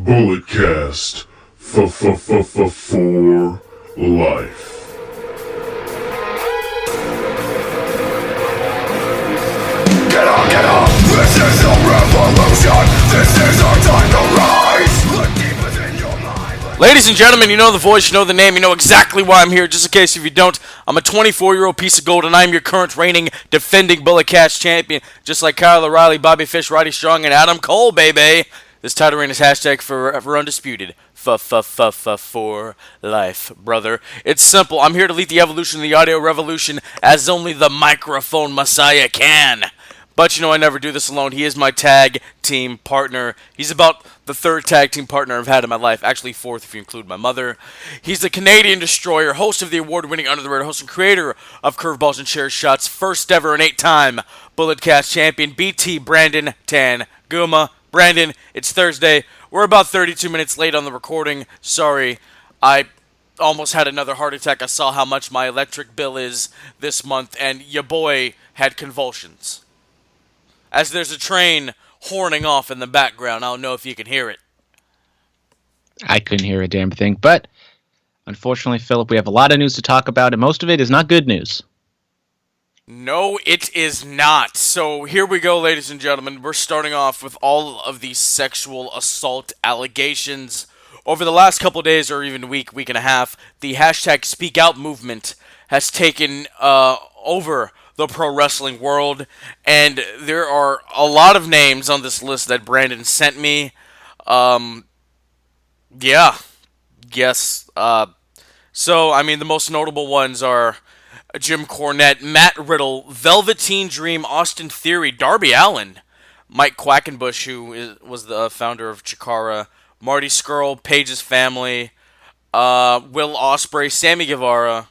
Bulletcast for life. Get up! This is a revolution! This is our time to rise! Look deep within your mind. Ladies and gentlemen, you know the voice, you know the name, you know exactly why I'm here. Just in case if you don't, I'm a 24-year-old piece of gold, and I'm your current reigning, defending Bulletcast champion. Just like Kyle O'Reilly, Bobby Fish, Roddy Strong, and Adam Cole, baby. This title reign is hashtag forever undisputed. For life, brother. It's simple. I'm here to lead the evolution of the audio revolution as only the microphone messiah can. But you know, I never do this alone. He is my tag team partner. He's about the third tag team partner I've had in my life. Actually, fourth if you include my mother. He's the Canadian Destroyer, host of the award-winning Under the Radar, host and creator of Curveballs and Chair Shots, first ever and 8-time Bulletcast champion, BT Brandon Tanguma. Brandon, it's Thursday. We're about 32 minutes late on the recording. Sorry, I almost had another heart attack. I saw how much my electric bill is this month, and your boy had convulsions. As there's a train horning off in the background. I don't know if you can hear it. I couldn't hear a damn thing, but unfortunately, Philip, we have a lot of news to talk about, and most of it is not good news. No, it is not. So here we go, ladies and gentlemen. We're starting off with all of these sexual assault allegations. Over the last couple of days, or even week and a half, the hashtag Speak Out movement has taken over the pro wrestling world, and there are a lot of names on this list that Brandon sent me. So, I mean, the most notable ones are Jim Cornette, Matt Riddle, Velveteen Dream, Austin Theory, Darby Allin, Mike Quackenbush, who was the founder of Chikara, Marty Scurll, Paige's family, Will Ospreay, Sammy Guevara,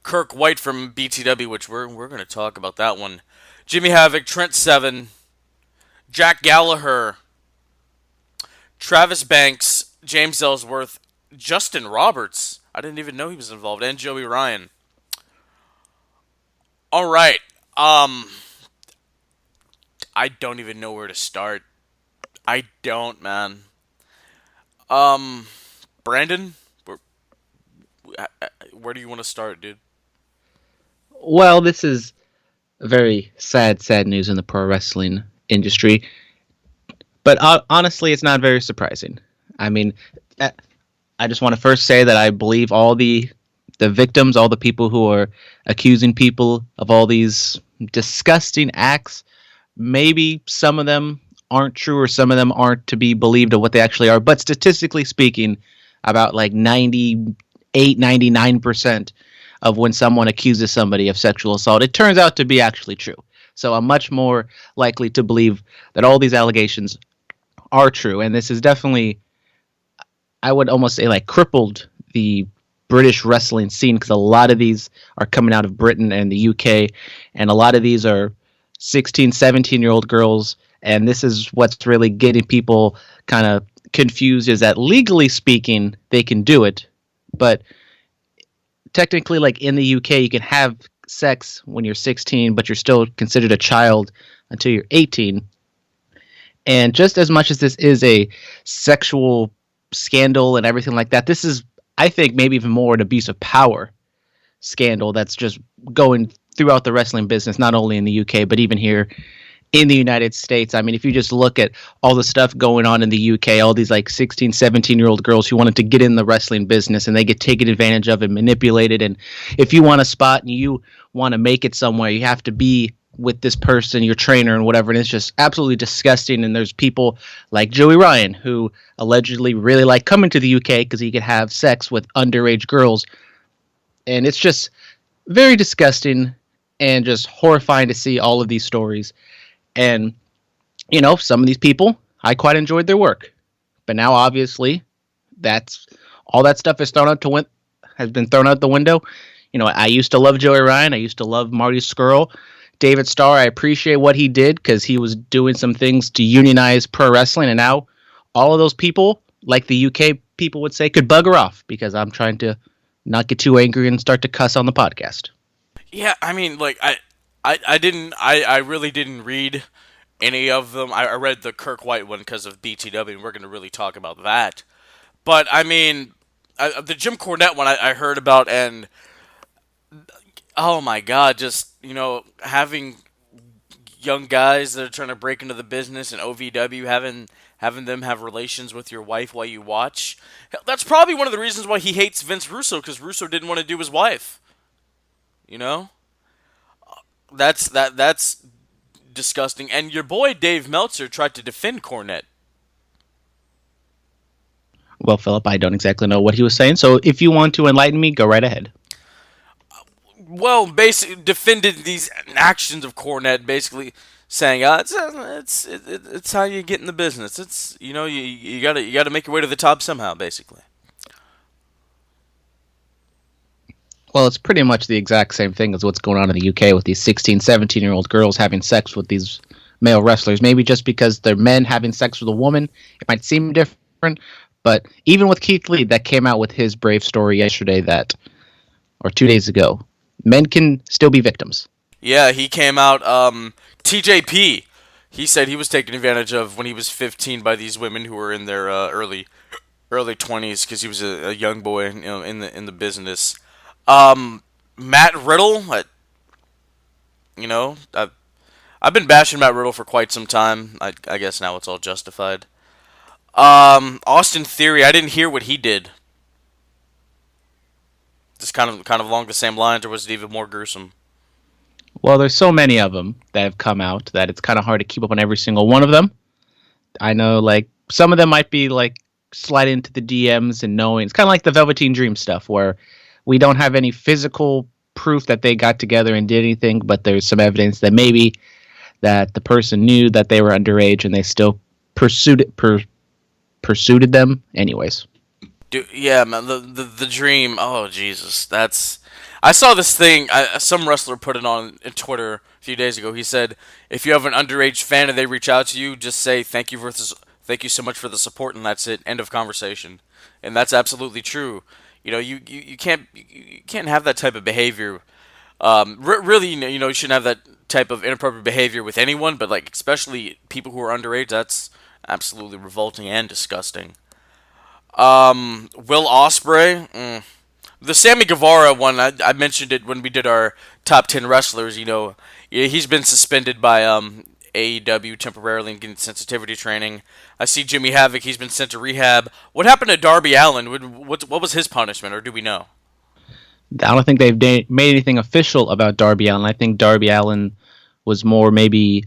Kirk White from BTW, which we're going to talk about that one, Jimmy Havoc, Trent Seven, Jack Gallagher, Travis Banks, James Ellsworth, Justin Roberts, I didn't even know he was involved, and Joey Ryan. All right, I don't even know where to start. I don't, man. Brandon, where do you want to start, dude? Well, this is very sad news in the pro wrestling industry. But honestly, it's not very surprising. I mean, I just want to first say that I believe all the victims, all the people who are accusing people of all these disgusting acts, maybe some of them aren't true or some of them aren't to be believed of what they actually are. But statistically speaking, about like 98, 99% of when someone accuses somebody of sexual assault, it turns out to be actually true. So I'm much more likely to believe that all these allegations are true. And this is definitely, I would almost say, like crippled the British wrestling scene, because a lot of these are coming out of Britain and the UK, and a lot of these are 16, 17-year-old girls, and this is what's really getting people kind of confused, is that legally speaking, they can do it, but technically, like in the UK, you can have sex when you're 16, but you're still considered a child until you're 18, and just as much as this is a sexual scandal and everything like that, this is, I think, maybe even more an abuse of power scandal that's just going throughout the wrestling business, not only in the UK, but even here in the United States. I mean, if you just look at all the stuff going on in the UK, all these like 16, 17-year-old girls who wanted to get in the wrestling business, and they get taken advantage of and manipulated. And if you want a spot and you want to make it somewhere, you have to be with this person, your trainer and whatever, and it's just absolutely disgusting. And there's people like Joey Ryan who allegedly really like coming to the UK because he could have sex with underage girls, and it's just very disgusting and just horrifying to see all of these stories. And you know, some of these people, I quite enjoyed their work, but now obviously that's all that stuff has been thrown out the window. You know, I used to love Joey Ryan, I used to love Marty Scurll, David Starr. I appreciate what he did because he was doing some things to unionize pro wrestling, and now all of those people, like the UK people would say, could bugger off, because I'm trying to not get too angry and start to cuss on the podcast. Yeah, I mean, like, I really didn't read any of them. I read the Kirk White one because of BTW, and we're going to really talk about that. But I mean, the Jim Cornette one I heard about, and oh my God, just having young guys that are trying to break into the business and OVW having them have relations with your wife while you watch. That's probably one of the reasons why he hates Vince Russo, because Russo didn't want to do his wife. You know, that's disgusting. And your boy Dave Meltzer tried to defend Cornette. Well, Philip, I don't exactly know what he was saying, so if you want to enlighten me, go right ahead. Well, basically defended these actions of Cornette, basically saying, it's how you get in the business. It's you gotta make your way to the top somehow, basically. Well, it's pretty much the exact same thing as what's going on in the UK with these 16, 17-year-old girls having sex with these male wrestlers. Maybe just because they're men having sex with a woman, it might seem different. But even with Keith Lee, that came out with his brave story yesterday, or 2 days ago, men can still be victims. Yeah, he came out. TJP, he said he was taken advantage of when he was 15 by these women who were in their early 20s, because he was a young boy, in the business. Matt Riddle, I've been bashing Matt Riddle for quite some time. I guess now it's all justified. Austin Theory, I didn't hear what he did. Just kind of along the same lines, or was it even more gruesome? Well, there's so many of them that have come out that it's kind of hard to keep up on every single one of them. I know, like, some of them might be, like, slide into the DMs and knowing. It's kind of like the Velveteen Dream stuff, where we don't have any physical proof that they got together and did anything, but there's some evidence that maybe that the person knew that they were underage and they still pursued them anyways. Dude, yeah, man, the dream. Oh Jesus, I saw this thing. Some wrestler put it on Twitter a few days ago. He said, if you have an underage fan and they reach out to you, just say thank you so much for the support, and that's it. End of conversation. And that's absolutely true. You can't have that type of behavior. Really, you shouldn't have that type of inappropriate behavior with anyone, but like especially people who are underage. That's absolutely revolting and disgusting. Will Ospreay, the Sammy Guevara one. I mentioned it when we did our top 10 wrestlers. He's been suspended by AEW temporarily and getting sensitivity training. I see Jimmy Havoc. He's been sent to rehab. What happened to Darby Allin? What was his punishment, or do we know? I don't think they've made anything official about Darby Allin. I think Darby Allin was more maybe.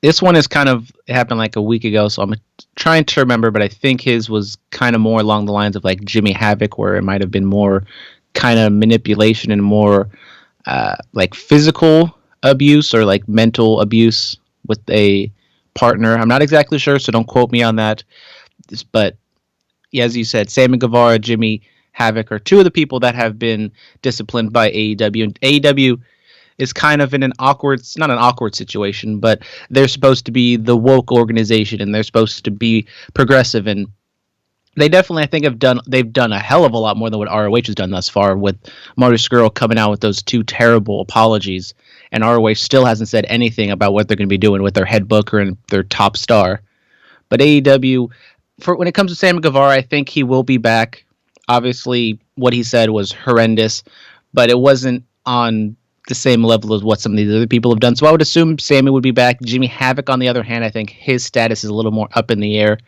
This one is it happened like a week ago, so I'm trying to remember, but I think his was kind of more along the lines of like Jimmy Havoc, where it might have been more kind of manipulation and more like physical abuse or like mental abuse with a partner. I'm not exactly sure, so don't quote me on that. But yeah, as you said, Sammy Guevara, Jimmy Havoc are two of the people that have been disciplined by AEW. And AEW is kind of in an awkward, not an awkward situation, but they're supposed to be the woke organization and they're supposed to be progressive. And they definitely, I think, they've done a hell of a lot more than what ROH has done thus far, with Marty Scurll coming out with those two terrible apologies. And ROH still hasn't said anything about what they're going to be doing with their head booker and their top star. But AEW, when it comes to Sammy Guevara, I think he will be back. Obviously, what he said was horrendous, but it wasn't on the same level as what some of these other people have done. So I would assume Sammy would be back. Jimmy Havoc, on the other hand, I think his status is a little more up in the air.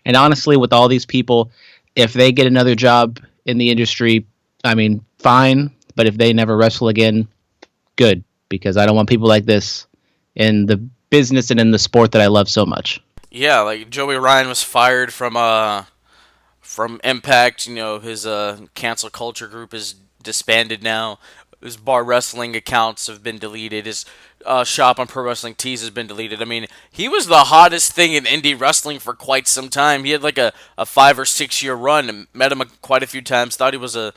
And honestly, with all these people, if they get another job in the industry, I mean, fine. But if they never wrestle again, good. Because I don't want people like this in the business and in the sport that I love so much. Yeah, like Joey Ryan was fired from Impact. His cancel culture group is disbanded now. His bar wrestling accounts have been deleted. His shop on Pro Wrestling Tees has been deleted. I mean, he was the hottest thing in indie wrestling for quite some time. He had like a 5 or 6 year run, and met him quite a few times. Thought he was a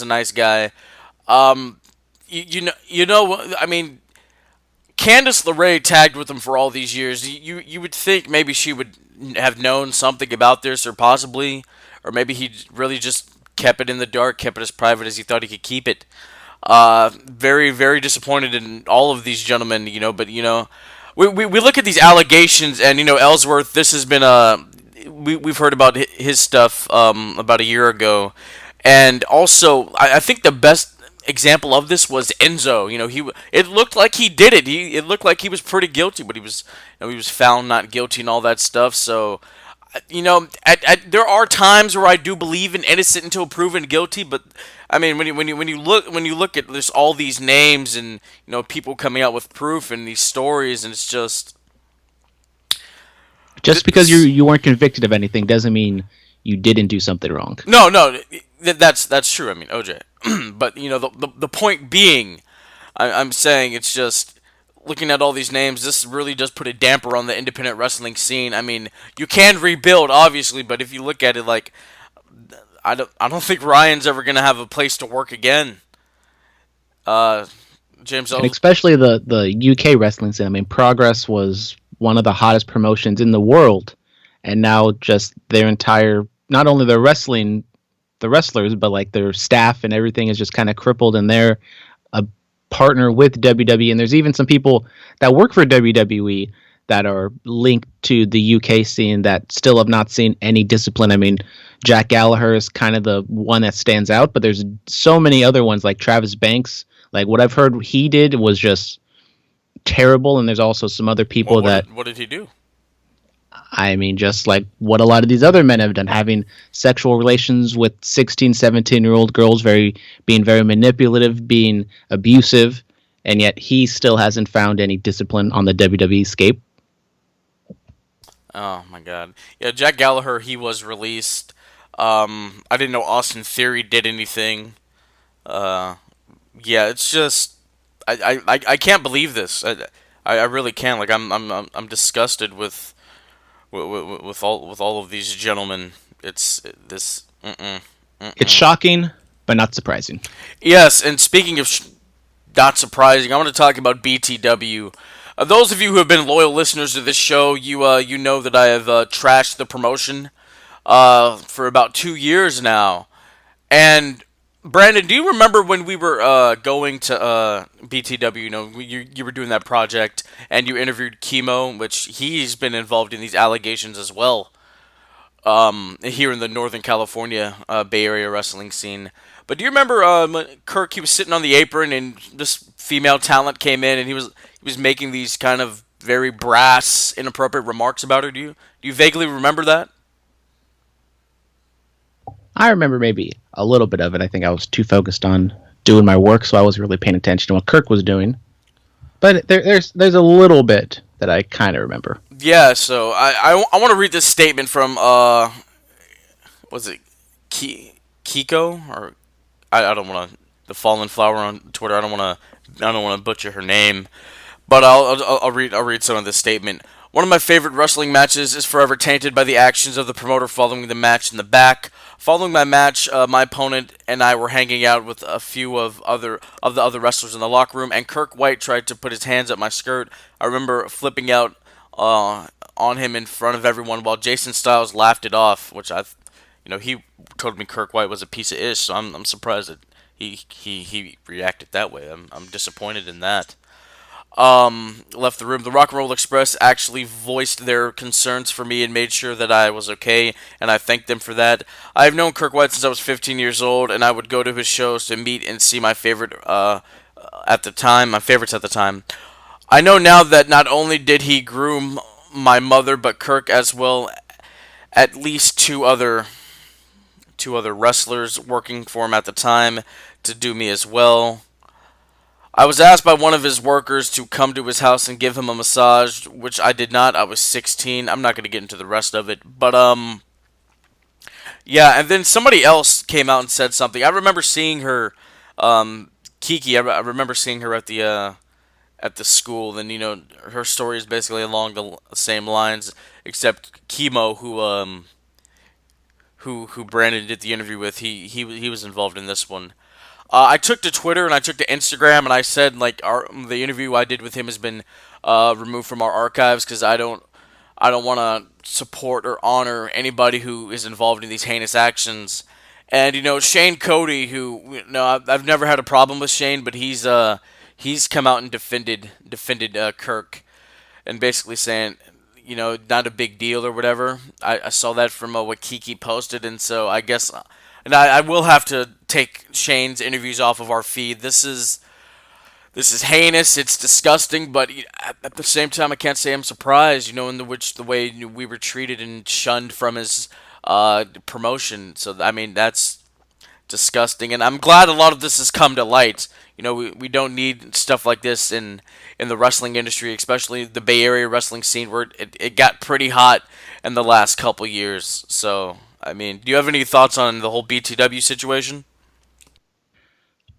nice guy. I mean, Candice LeRae tagged with him for all these years. You would think maybe she would have known something about this, or maybe he really just kept it in the dark, kept it as private as he thought he could keep it. Very, very disappointed in all of these gentlemen, but we look at these allegations, and Ellsworth. This has been we've heard about his stuff about a year ago, and also I think the best example of this was Enzo. It looked like he did it. It looked like he was pretty guilty, but he was found not guilty and all that stuff. So there are times where I do believe in innocent until proven guilty, but I mean, when you look at this all these names and people coming out with proof and these stories, and it's just because you weren't convicted of anything doesn't mean you didn't do something wrong. No, that's true. I mean, OJ, but the point being, I'm saying it's just looking at all these names. This really does put a damper on the independent wrestling scene. I mean, you can rebuild, obviously, but if you look at it like, I don't think Ryan's ever gonna have a place to work again. James, and especially the UK wrestling scene. I mean, Progress was one of the hottest promotions in the world, and now just their entire, not only the wrestlers, but like their staff and everything is just kind of crippled, and they're a partner with WWE. And there's even some people that work for WWE that are linked to the UK scene that still have not seen any discipline. I mean, Jack Gallagher is kind of the one that stands out, but there's so many other ones like Travis Banks. Like what I've heard he did was just terrible, and there's also some other people what did he do? I mean, just like what a lot of these other men have done, having sexual relations with 16, 17-year-old girls, being very manipulative, being abusive, and yet he still hasn't found any discipline on the WWE scape. Oh my God! Yeah, Jack Gallagher, he was released. I didn't know Austin Theory did anything. Yeah, it's just I can't believe this. I really can't. Like I'm disgusted with all of these gentlemen. It's this. It's shocking, but not surprising. Yes, and speaking of not surprising, I want to talk about BTW. Those of you who have been loyal listeners to this show, you know that I have trashed the promotion for about 2 years now. And Brandon, do you remember when we were going to BTW? You were doing that project, and you interviewed Chemo, which he's been involved in these allegations as well. Here in the Northern California Bay Area wrestling scene. But do you remember when Kirk? He was sitting on the apron, and this female talent came in, and he was making these kind of very brass, inappropriate remarks about her. Do you vaguely remember that? I remember maybe a little bit of it. I think I was too focused on doing my work, so I wasn't really paying attention to what Kirk was doing. But there's a little bit that I kind of remember. Yeah, so I want to read this statement from was it Kiko, or I don't want to, the Fallen Flower on Twitter. I don't want to butcher her name, but I'll read some of this statement. One of my favorite wrestling matches is forever tainted by the actions of the promoter following the match in the back. Following my match, my opponent and I were hanging out with a few of the other wrestlers in the locker room, and Kirk White tried to put his hands up my skirt. I remember flipping out on him in front of everyone while Jason Styles laughed it off, which he told me Kirk White was a piece of ish, so I'm surprised that he reacted that way. I'm disappointed in that. Left the room. The Rock and Roll Express actually voiced their concerns for me and made sure that I was okay, and I thanked them for that. I've known Kirk White since I was 15 years old, and I would go to his shows to meet and see my favorites at the time. I know now that not only did he groom my mother, but Kirk as well, at least two other wrestlers working for him at the time to do me as well. I was asked by one of his workers to come to his house and give him a massage, which I did not. I was 16. I'm not going to get into the rest of it, but yeah. And then somebody else came out and said something. I remember seeing her, Kiki. I remember seeing her at the school, and her story is basically along the same lines, except Chemo, who Brandon did the interview with, he was involved in this one. I took to Twitter and I took to Instagram, and I said the interview I did with him has been removed from our archives because I don't want to support or honor anybody who is involved in these heinous actions. And Shane Cody, who I've never had a problem with Shane, but he's come out and defended Kirk. and basically saying, not a big deal or whatever. I saw that from what Kiki posted, and so I guess, and I will have to take Shane's interviews off of our feed. This is heinous. It's disgusting, but at the same time, I can't say I'm surprised. In the way we were treated and shunned from his promotion. So I mean, that's disgusting, and I'm glad a lot of this has come to light. We don't need stuff like this in the wrestling industry, especially the Bay Area wrestling scene, where it got pretty hot in the last couple years. So, I mean, do you have any thoughts on the whole BTW situation?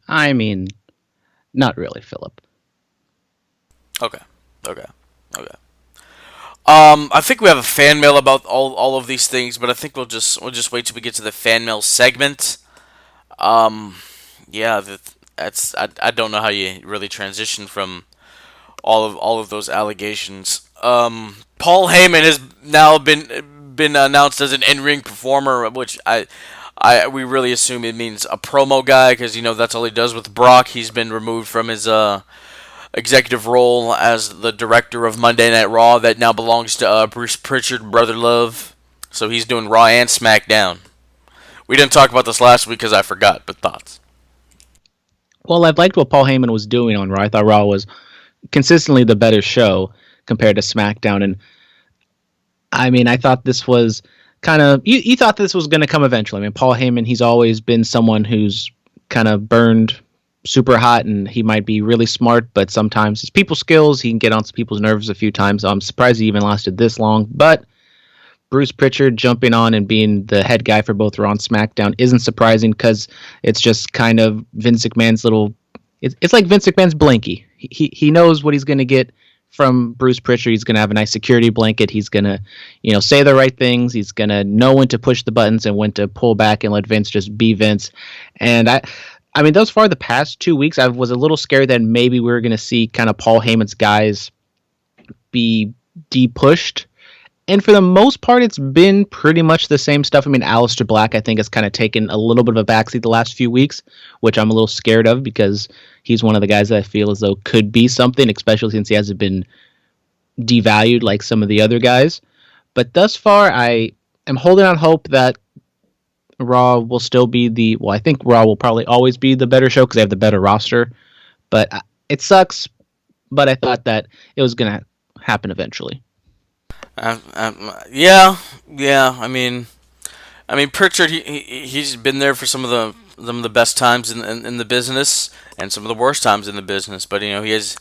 I mean, not really, Philip. Okay, okay, okay. I think we have a fan mail about all of these things, but I think we'll just wait till we get to the fan mail segment. Yeah, I don't know how you really transition from all of those allegations. Paul Heyman has now been announced as an in-ring performer, which we really assume it means a promo guy, because that's all he does with Brock. He's been removed from his executive role as the director of Monday Night Raw that now belongs to Bruce Pritchard, Brother Love. So he's doing Raw and SmackDown. We didn't talk about this last week because I forgot, but thoughts? Well, I've liked what Paul Heyman was doing on Raw. I thought Raw was consistently the better show compared to SmackDown, and I mean, I thought this was kind of you thought this was going to come eventually. I mean, Paul Heyman, he's always been someone who's kind of burned super hot, and he might be really smart, but sometimes his people skills, he can get on some people's nerves a few times. I'm surprised he even lasted this long, but Bruce Pritchard jumping on and being the head guy for both Raw and SmackDown isn't surprising, because it's just kind of Vince McMahon's little. It's like Vince McMahon's blankie. He knows what he's going to get from Bruce Pritchard. He's going to have a nice security blanket. He's going to, say the right things. He's going to know when to push the buttons and when to pull back and let Vince just be Vince. And I mean, thus far the past 2 weeks, I was a little scared that maybe we were going to see kind of Paul Heyman's guys be de-pushed. And for the most part, it's been pretty much the same stuff. I mean, Aleister Black, I think, has kind of taken a little bit of a backseat the last few weeks, which I'm a little scared of, because he's one of the guys that I feel as though could be something, especially since he hasn't been devalued like some of the other guys. But thus far, I am holding out hope that Raw will still be I think Raw will probably always be the better show because they have the better roster. But it sucks, but I thought that it was going to happen eventually. Yeah. I mean, Pritchard. He's been there for some of the best times in the business and some of the worst times in the business. But he has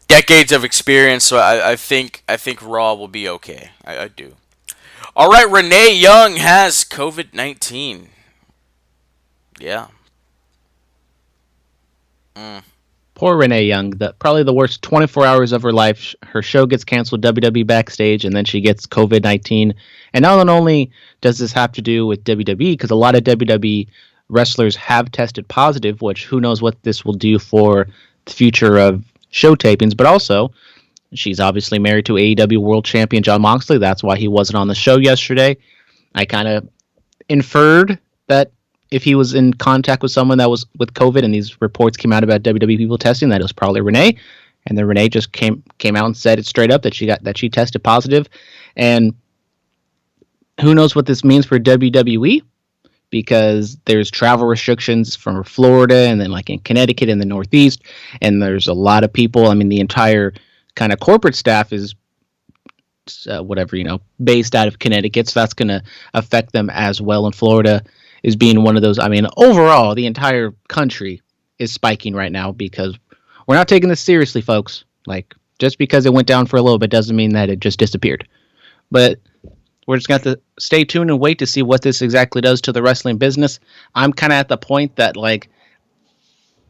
decades of experience, so I think Raw will be okay. I do. All right, Renee Young has COVID-19. Yeah. Poor Renee Young, probably the worst 24 hours of her life. Her show gets canceled WWE backstage, and then she gets COVID-19. And not only does this have to do with WWE, because a lot of WWE wrestlers have tested positive, which who knows what this will do for the future of show tapings, but also she's obviously married to AEW World Champion Jon Moxley. That's why he wasn't on the show yesterday. I kind of inferred that if he was in contact with someone that was with COVID, and these reports came out about WWE people testing, that it was probably Renee. And then Renee just came out and said it straight up that she tested positive. And who knows what this means for WWE, because there's travel restrictions from Florida and then like in Connecticut in the Northeast, and there's a lot of people. I mean, the entire kind of corporate staff is based out of Connecticut, so that's going to affect them as well. And Florida is being one of those. I mean, overall, the entire country is spiking right now because we're not taking this seriously, folks. Like, just because it went down for a little bit doesn't mean that it just disappeared. But we're just going to have to stay tuned and wait to see what this exactly does to the wrestling business. I'm kind of at the point that, like,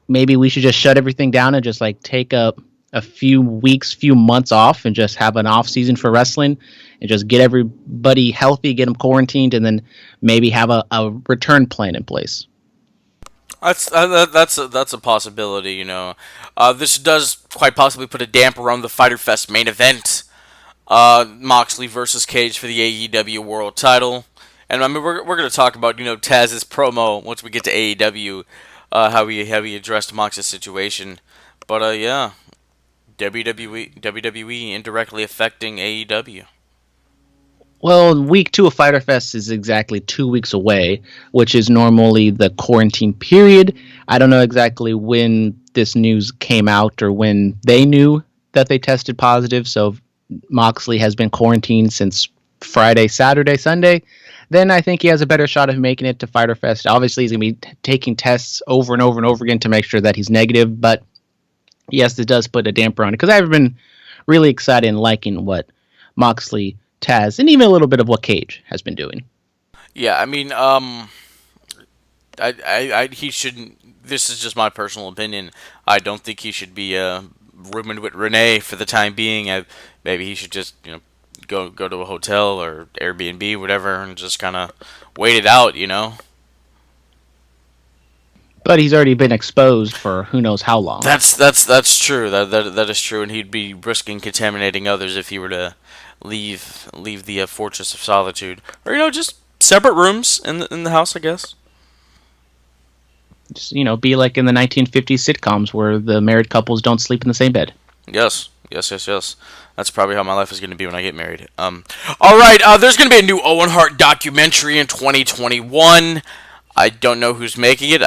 maybe we should just shut everything down and just, like, take a few weeks, few months off and just have an off season for wrestling and just get everybody healthy, get them quarantined, and then maybe have a return plan in place. That's a possibility, This does quite possibly put a damper on the Fyter Fest main event. Moxley versus Cage for the AEW World Title. And I mean, we're going to talk about, Taz's promo once we get to AEW, how he addressed Mox's situation. But, yeah. WWE indirectly affecting AEW. Well, week 2 of Fyter Fest is exactly 2 weeks away, which is normally the quarantine period. I don't know exactly when this news came out or when they knew that they tested positive. So Moxley has been quarantined since Friday, Saturday, Sunday. Then I think he has a better shot of making it to Fyter Fest. Obviously, he's going to be taking tests over and over and over again to make sure that he's negative. But yes, it does put a damper on it because I've been really excited and liking what Moxley, Taz, and even a little bit of what Cage has been doing. Yeah, I mean, he shouldn't. This is just my personal opinion. I don't think he should be rooming with Renee for the time being. Maybe he should just go to a hotel or Airbnb, whatever, and just kind of wait it out. But he's already been exposed for who knows how long. That's true. That is true, and he'd be risking contaminating others if he were to leave the Fortress of Solitude, or just separate rooms in the house, I guess. Just, be like in the 1950s sitcoms where the married couples don't sleep in the same bed. Yes. That's probably how my life is going to be when I get married. All right, there's going to be a new Owen Hart documentary in 2021. I don't know who's making it.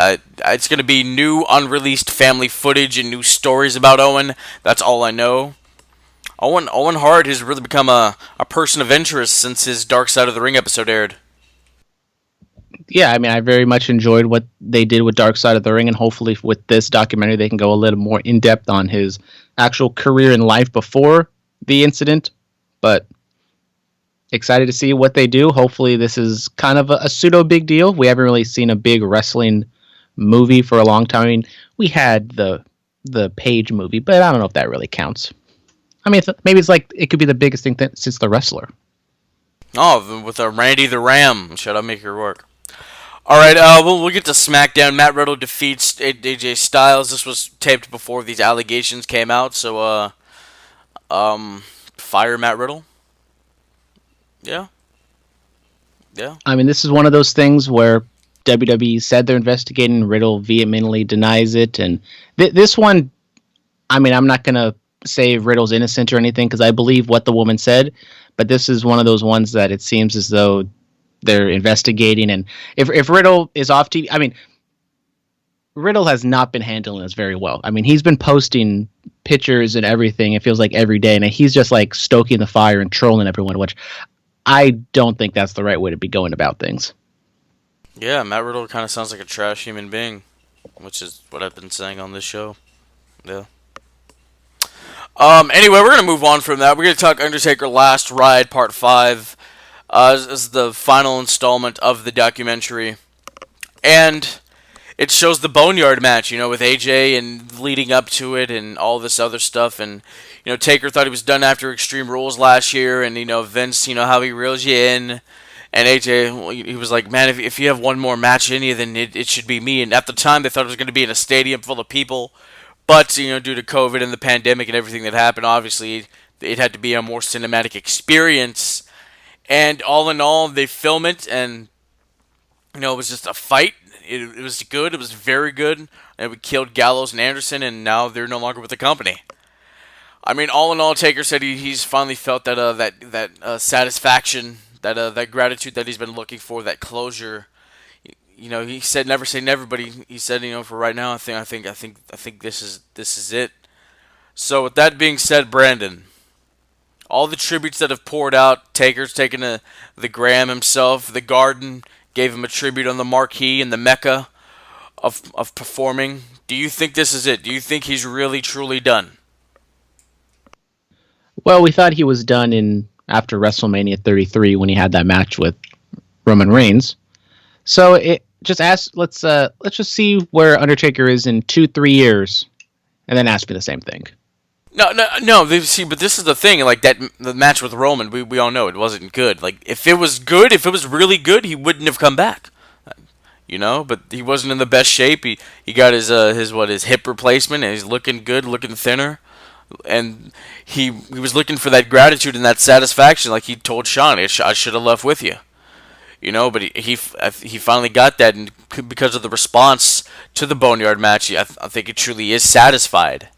It's going to be new unreleased family footage and new stories about Owen. That's all I know. Owen Hart has really become a person of interest since his Dark Side of the Ring episode aired. Yeah, I mean, I very much enjoyed what they did with Dark Side of the Ring, and hopefully with this documentary they can go a little more in-depth on his actual career and life before the incident. But excited to see what they do. Hopefully this is kind of a pseudo big deal. We haven't really seen a big wrestling movie for a long time. I mean, we had the Page movie, but I don't know if that really counts. I mean, maybe it's like it could be the biggest thing since The Wrestler. Oh, with Randy the Ram. Shut up, make your work. All right, we'll get to SmackDown. Matt Riddle defeats AJ Styles. This was taped before these allegations came out, so fire Matt Riddle. Yeah. I mean, this is one of those things where WWE said they're investigating. Riddle vehemently denies it, and this one, I mean, I'm not gonna say Riddle's innocent or anything because I believe what the woman said, but this is one of those ones that it seems as though they're investigating. And if Riddle is off TV, I mean, Riddle has not been handling this very well. I mean, he's been posting pictures and everything, it feels like every day, and he's just like stoking the fire and trolling everyone, which I don't think that's the right way to be going about things. Yeah, Matt Riddle kind of sounds like a trash human being, which is what I've been saying on this show. Yeah. Anyway, we're going to move on from that. We're going to talk Undertaker Last Ride Part 5. This is the final installment of the documentary. And it shows the Boneyard match, with AJ and leading up to it and all this other stuff. And, Taker thought he was done after Extreme Rules last year. And, Vince, how he reels you in. And AJ, he was like, man, if you have one more match in you, then it should be me. And at the time, they thought it was going to be in a stadium full of people. But, due to COVID and the pandemic and everything that happened, obviously, it had to be a more cinematic experience. And all in all, they film it, and, it was just a fight. It was good. It was very good. And we killed Gallows and Anderson, and now they're no longer with the company. I mean, all in all, Taker said he's finally felt that satisfaction, that gratitude that he's been looking for, that closure. He said never say never, but he said, for right now, I think this is it. So with that being said, Brandon, all the tributes that have poured out, Taker's taken the Graham himself, the Garden gave him a tribute on the marquee and the Mecca of performing. Do you think this is it? Do you think he's really truly done? Well, we thought he was done after WrestleMania 33 when he had that match with Roman Reigns. So let's just see where Undertaker is in 2-3 years, and then ask me the same thing. No. See, but this is the thing. Like the match with Roman, we all know it wasn't good. Like if it was good, if it was really good, he wouldn't have come back. But he wasn't in the best shape. He got his hip replacement, and he's looking good, looking thinner, and he was looking for that gratitude and that satisfaction, like he told Sean, I should have left with you. But he finally got that, and because of the response to the Boneyard match, I think it truly is satisfied.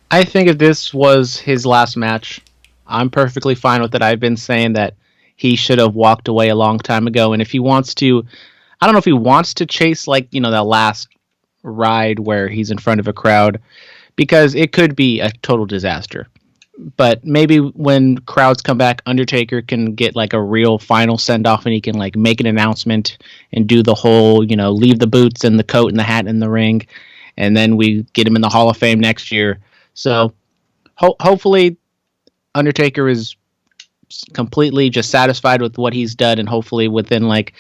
I think if this was his last match, I'm perfectly fine with it. I've been saying that he should have walked away a long time ago. And if he wants to, I don't know if he wants to chase like, that last ride where he's in front of a crowd, because it could be a total disaster. But maybe when crowds come back, Undertaker can get like a real final send off, and he can like make an announcement and do the whole, leave the boots and the coat and the hat in the ring, and then we get him in the Hall of Fame next year. So hopefully Undertaker is completely just satisfied with what he's done, and hopefully within like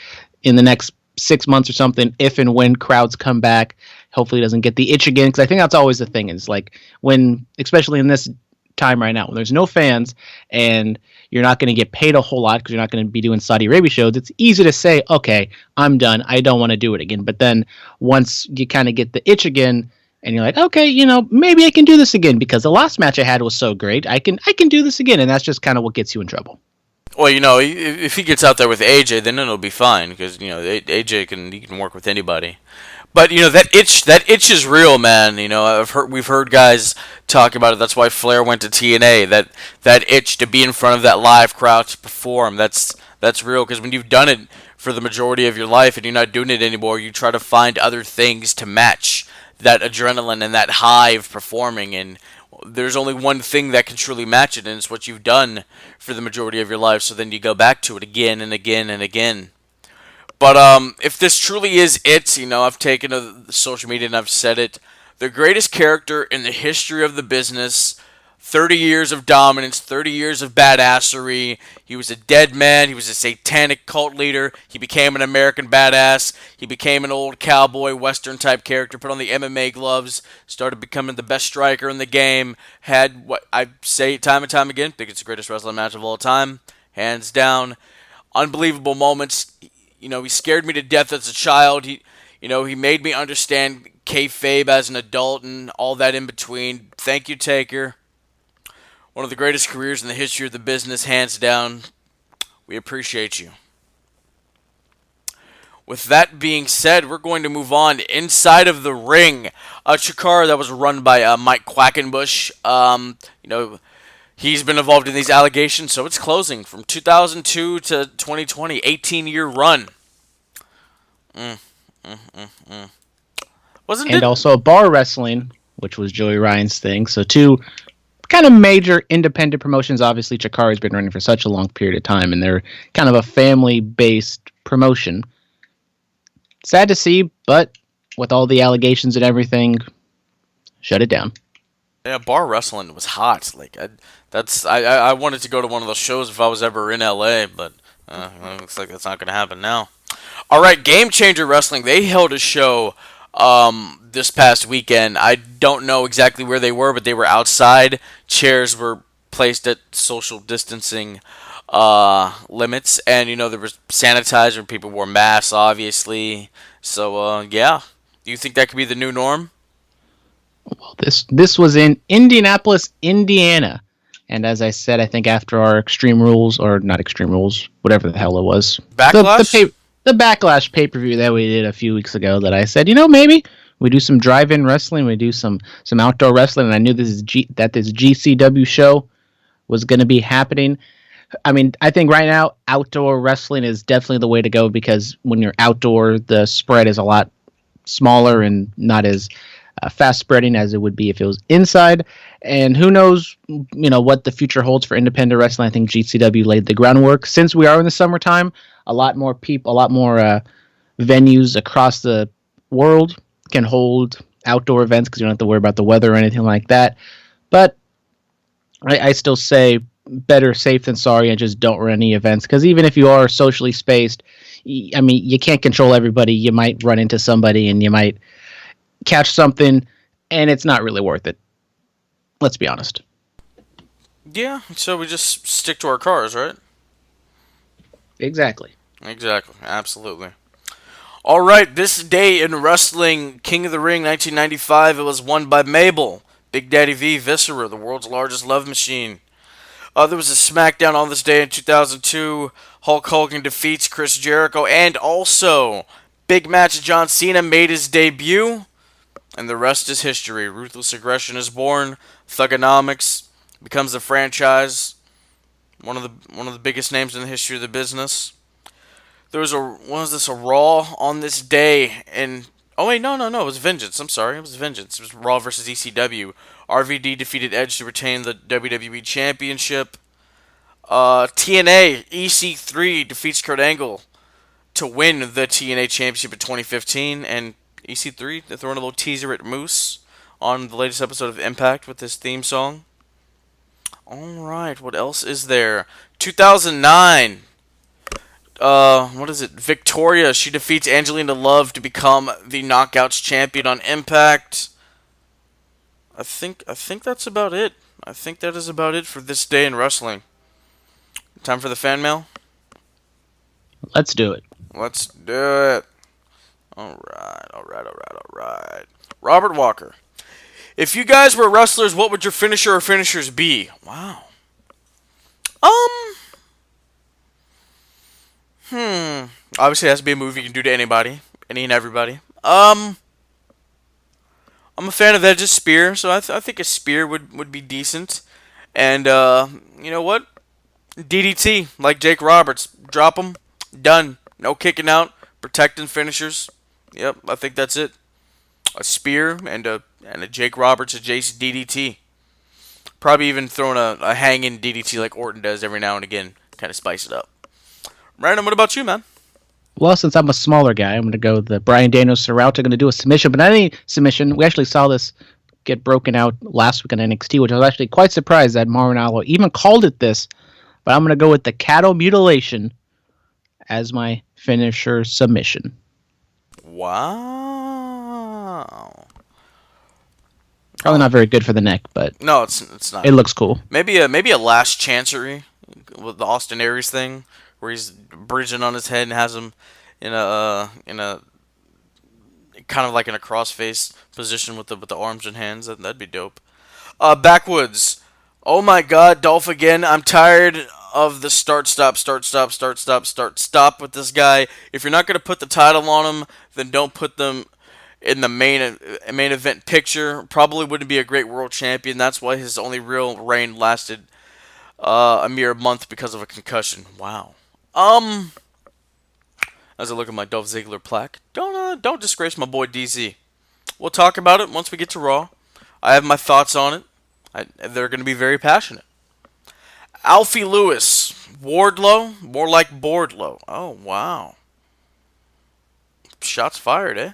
in the next 6 months or something, if and when crowds come back, hopefully he doesn't get the itch again. Because I think that's always the thing. Is like when, especially in this time right now, when there's no fans and you're not going to get paid a whole lot because you're not going to be doing Saudi Arabia shows, it's easy to say, okay, I'm done. I don't want to do it again. But then once you kind of get the itch again, and you're like, okay, maybe I can do this again because the last match I had was so great. I can do this again, and that's just kind of what gets you in trouble. Well, if he gets out there with AJ, then it'll be fine because AJ can work with anybody. But that itch is real, man. We've heard guys talk about it. That's why Flair went to TNA. That itch to be in front of that live crowd to perform. That's real, because when you've done it for the majority of your life and you're not doing it anymore, you try to find other things to match that adrenaline and that high of performing. And there's only one thing that can truly match it, and it's what you've done for the majority of your life. So then you go back to it again and again and again. But if this truly is it, I've taken to the social media and I've said it, the greatest character in the history of the business, 30 years of dominance, 30 years of badassery. He was a dead man. He was a satanic cult leader. He became an American badass. He became an old cowboy western type character, put on the MMA gloves, started becoming the best striker in the game, had what I say time and time again, think it's the greatest wrestling match of all time, hands down. Unbelievable moments. He scared me to death as a child. He made me understand kayfabe as an adult and all that in between. Thank you, Taker. One of the greatest careers in the history of the business, hands down. We appreciate you. With that being said, we're going to move on inside of the ring. Chikara, that was run by Mike Quackenbush. He's been involved in these allegations, so it's closing from 2002 to 2020, 18-year run. Wasn't and it? Also bar wrestling, which was Joey Ryan's thing. So two kind of major independent promotions. Obviously, Chikara's been running for such a long period of time, and they're kind of a family-based promotion. Sad to see, but with all the allegations and everything, shut it down. Yeah, bar wrestling was hot. I wanted to go to one of those shows if I was ever in LA, but looks like that's not going to happen now. All right, Game Changer Wrestling. They held a show this past weekend. I don't know exactly where they were, but they were outside. Chairs were placed at social distancing limits, and there was sanitizer. People wore masks, obviously. So yeah, do you think that could be the new norm? Well, this was in Indianapolis, Indiana. And as I said, I think after our Extreme Rules, or not Extreme Rules, whatever the hell it was. Backlash? The Backlash pay-per-view that we did a few weeks ago, that I said, maybe we do some drive-in wrestling, we do some outdoor wrestling, and I knew this GCW show was going to be happening. I mean, I think right now, outdoor wrestling is definitely the way to go, because when you're outdoor, the spread is a lot smaller and not as fast spreading as it would be if it was inside. And who knows, what the future holds for independent wrestling. I think GCW laid the groundwork. Since we are in the summertime, a lot more people, a lot more venues across the world can hold outdoor events, because you don't have to worry about the weather or anything like that. But I still say better safe than sorry, and just don't run any events, because even if you are socially spaced, I mean, you can't control everybody. You might run into somebody and you might catch something, and it's not really worth it. Let's be honest. Yeah, so we just stick to our cars, right? Exactly. Absolutely. All right, this day in wrestling, King of the Ring 1995, it was won by Mabel, Big Daddy V, Viscera, the world's largest love machine. There was a SmackDown on this day in 2002. Hulk Hogan defeats Chris Jericho, and also, big match, John Cena made his debut. And the rest is history. Ruthless Aggression is born. Thugonomics becomes a franchise. One of the biggest names in the history of the business. There was a Raw on this day, and oh wait, no, it was Vengeance. I'm sorry, it was Vengeance. It was Raw versus ECW. RVD defeated Edge to retain the WWE Championship. TNA EC3 defeats Kurt Angle to win the TNA Championship in 2015, and EC3 they're throwing a little teaser at Moose on the latest episode of Impact with this theme song. Alright, what else is there? 2009. What is it? Victoria, she defeats Angelina Love to become the Knockouts champion on Impact. I think that's about it. I think that is about it for this day in wrestling. Time for the fan mail? Let's do it. Let's do it. Alright. Robert Walker. If you guys were wrestlers, what would your finisher or finishers be? Wow. Obviously, it has to be a move you can do to anybody. Any and everybody. I'm a fan of Edge's spear, so I think a spear would be decent. And, you know what? DDT, like Jake Roberts. Drop him. Done. No kicking out. Protecting finishers. Yep, I think that's it. A spear and a Jake Roberts adjacent DDT. Probably even throwing a hanging DDT like Orton does every now and again. Kind of spice it up. Brandon, what about you, man? Well, since I'm a smaller guy, I'm going to go the Bryan Danielson route. I'm going to do a submission, but not any submission. We actually saw this get broken out last week on NXT, which I was actually quite surprised that Marinallo even called it this. But I'm going to go with the cattle mutilation as my finisher submission. Wow. Probably not very good for the neck, but no, it's not. It looks cool. Maybe a last chancery with the Austin Aries thing, where he's bridging on his head and has him in a kind of like in a cross-face position with the arms and hands. That'd be dope. Backwoods. Oh my God, Dolph again. I'm tired of the start stop with this guy. If you're not gonna put the title on him, then don't put them in the main event picture. Probably wouldn't be a great world champion. That's why his only real reign lasted a mere month because of a concussion. Wow. As I look at my Dolph Ziggler plaque, don't disgrace my boy DZ. We'll talk about it once we get to Raw. I have my thoughts on it. They're going to be very passionate. Alfie Lewis, Wardlow, more like Boardlow. Oh wow. Shots fired, eh?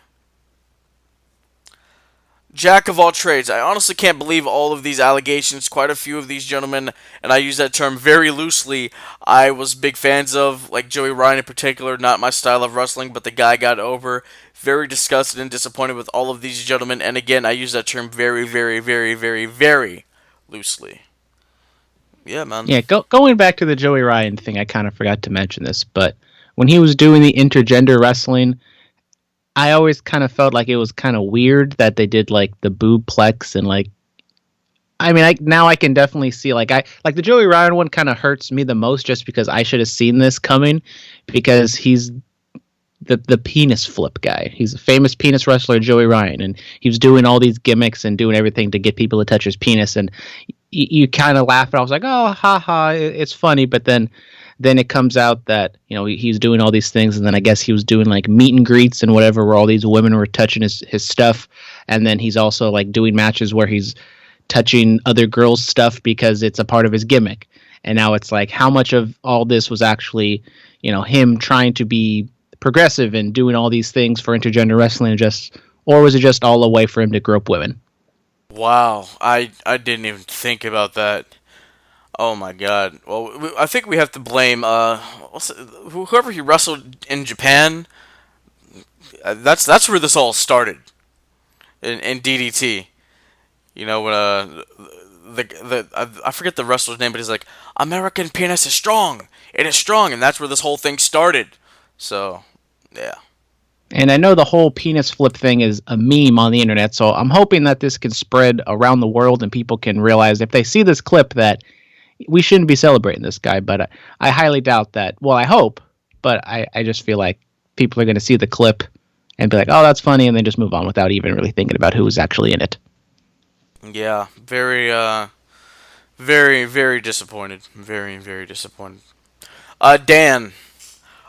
Jack of all trades. I honestly can't believe all of these allegations. Quite a few of these gentlemen, and I use that term very loosely, I was big fans of, like Joey Ryan in particular. Not my style of wrestling, but the guy got over. Very disgusted and disappointed with all of these gentlemen, and again, I use that term very, very, very, very, very loosely. Yeah, man. Yeah, going back to the Joey Ryan thing, I kind of forgot to mention this, but when he was doing the intergender wrestling, I always kind of felt like it was kind of weird that they did like the boob plex and like, I mean, now I can definitely see like the Joey Ryan one kind of hurts me the most just because I should have seen this coming because he's the penis flip guy. He's a famous penis wrestler, Joey Ryan, and he was doing all these gimmicks and doing everything to get people to touch his penis, and you kind of laugh. And I was like, oh, haha, it's funny, but then it comes out that, you know, he's doing all these things, and then I guess he was doing like meet and greets and whatever where all these women were touching his stuff, and then he's also like doing matches where he's touching other girls' stuff because it's a part of his gimmick. And now it's like, how much of all this was actually, you know, him trying to be progressive and doing all these things for intergender wrestling, or was it just all a way for him to grope women? Wow, I didn't even think about that. Oh my God. Well, I think we have to blame whoever he wrestled in Japan. That's where this all started. In DDT, you know, when I forget the wrestler's name, but he's like, American penis is strong. It is strong, and that's where this whole thing started. So, yeah. And I know the whole penis flip thing is a meme on the internet, so I'm hoping that this can spread around the world and people can realize if they see this clip that we shouldn't be celebrating this guy. But I highly doubt that. Well, I hope, but I just feel like people are going to see the clip and be like, oh, that's funny, and then just move on without even really thinking about who was actually in it. Yeah, very disappointed. Very disappointed. Dan.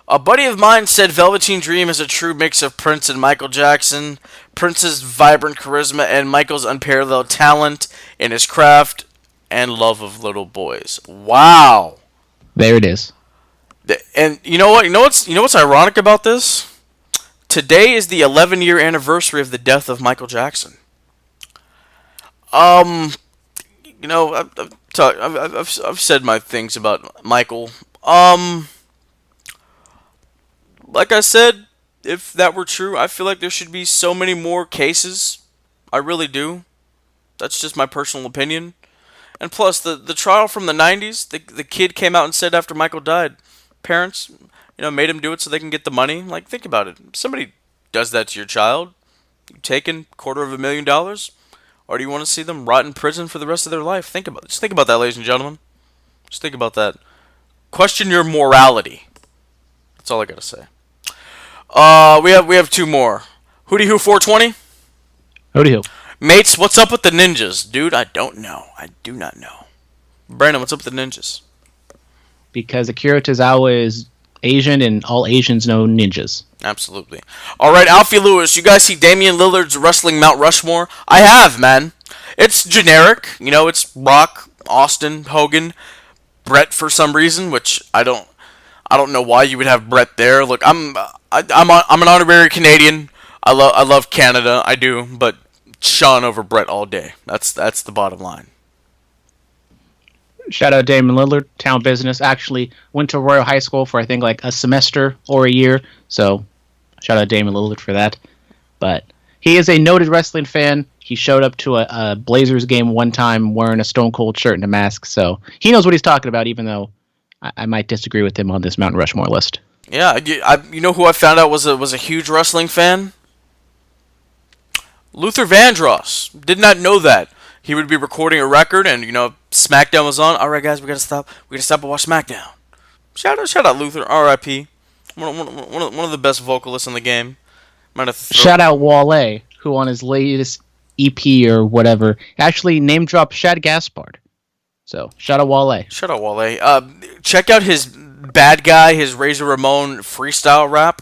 A buddy of mine said Velveteen Dream is a true mix of Prince and Michael Jackson. Prince's vibrant charisma and Michael's unparalleled talent in his craft and love of little boys. Wow. There it is. And you know what? You know what's ironic about this? Today is the 11-year anniversary of the death of Michael Jackson. Um, I've said my things about Michael. Like I said, if that were true, I feel like there should be so many more cases. I really do. That's just my personal opinion. And plus, the trial from the 90s, the kid came out and said after Michael died, parents, made him do it so they can get the money. Like, think about it. If somebody does that to your child, you taking $250,000, or do you want to see them rot in prison for the rest of their life? Just think about that, ladies and gentlemen. Just think about that. Question your morality. That's all I gotta say. We have two more. Hootie Who 420? Howdy ho. Mates, what's up with the ninjas? Dude, I don't know. I do not know. Brandon, what's up with the ninjas? Because Akira Tozawa is Asian and all Asians know ninjas. Absolutely. All right, Alfie Lewis, you guys see Damian Lillard's wrestling Mount Rushmore? I have, man. It's generic. It's Rock, Austin, Hogan, Brett for some reason, which I don't know why you would have Brett there. Look, I'm an honorary Canadian. I love Canada. I do, but Sean over Brett all day. That's the bottom line. Shout out Damon Lillard, town business. Actually went to Royal High School for I think like a semester or a year. So shout out Damon Lillard for that. But he is a noted wrestling fan. He showed up to a Blazers game one time wearing a Stone Cold shirt and a mask. So he knows what he's talking about, even though I might disagree with him on this Mount Rushmore list. Yeah, you know who I found out was a huge wrestling fan? Luther Vandross. Did not know that. He would be recording a record, and SmackDown was on. All right, guys, we gotta stop. We gotta stop and watch SmackDown. Shout out, Luther. R.I.P. One of the best vocalists in the game. Might have to Shout out Wale, who on his latest EP or whatever actually name dropped Shad Gaspard. So shout out Wale. Shout out Wale. Check out his Bad Guy, his Razor Ramon freestyle rap.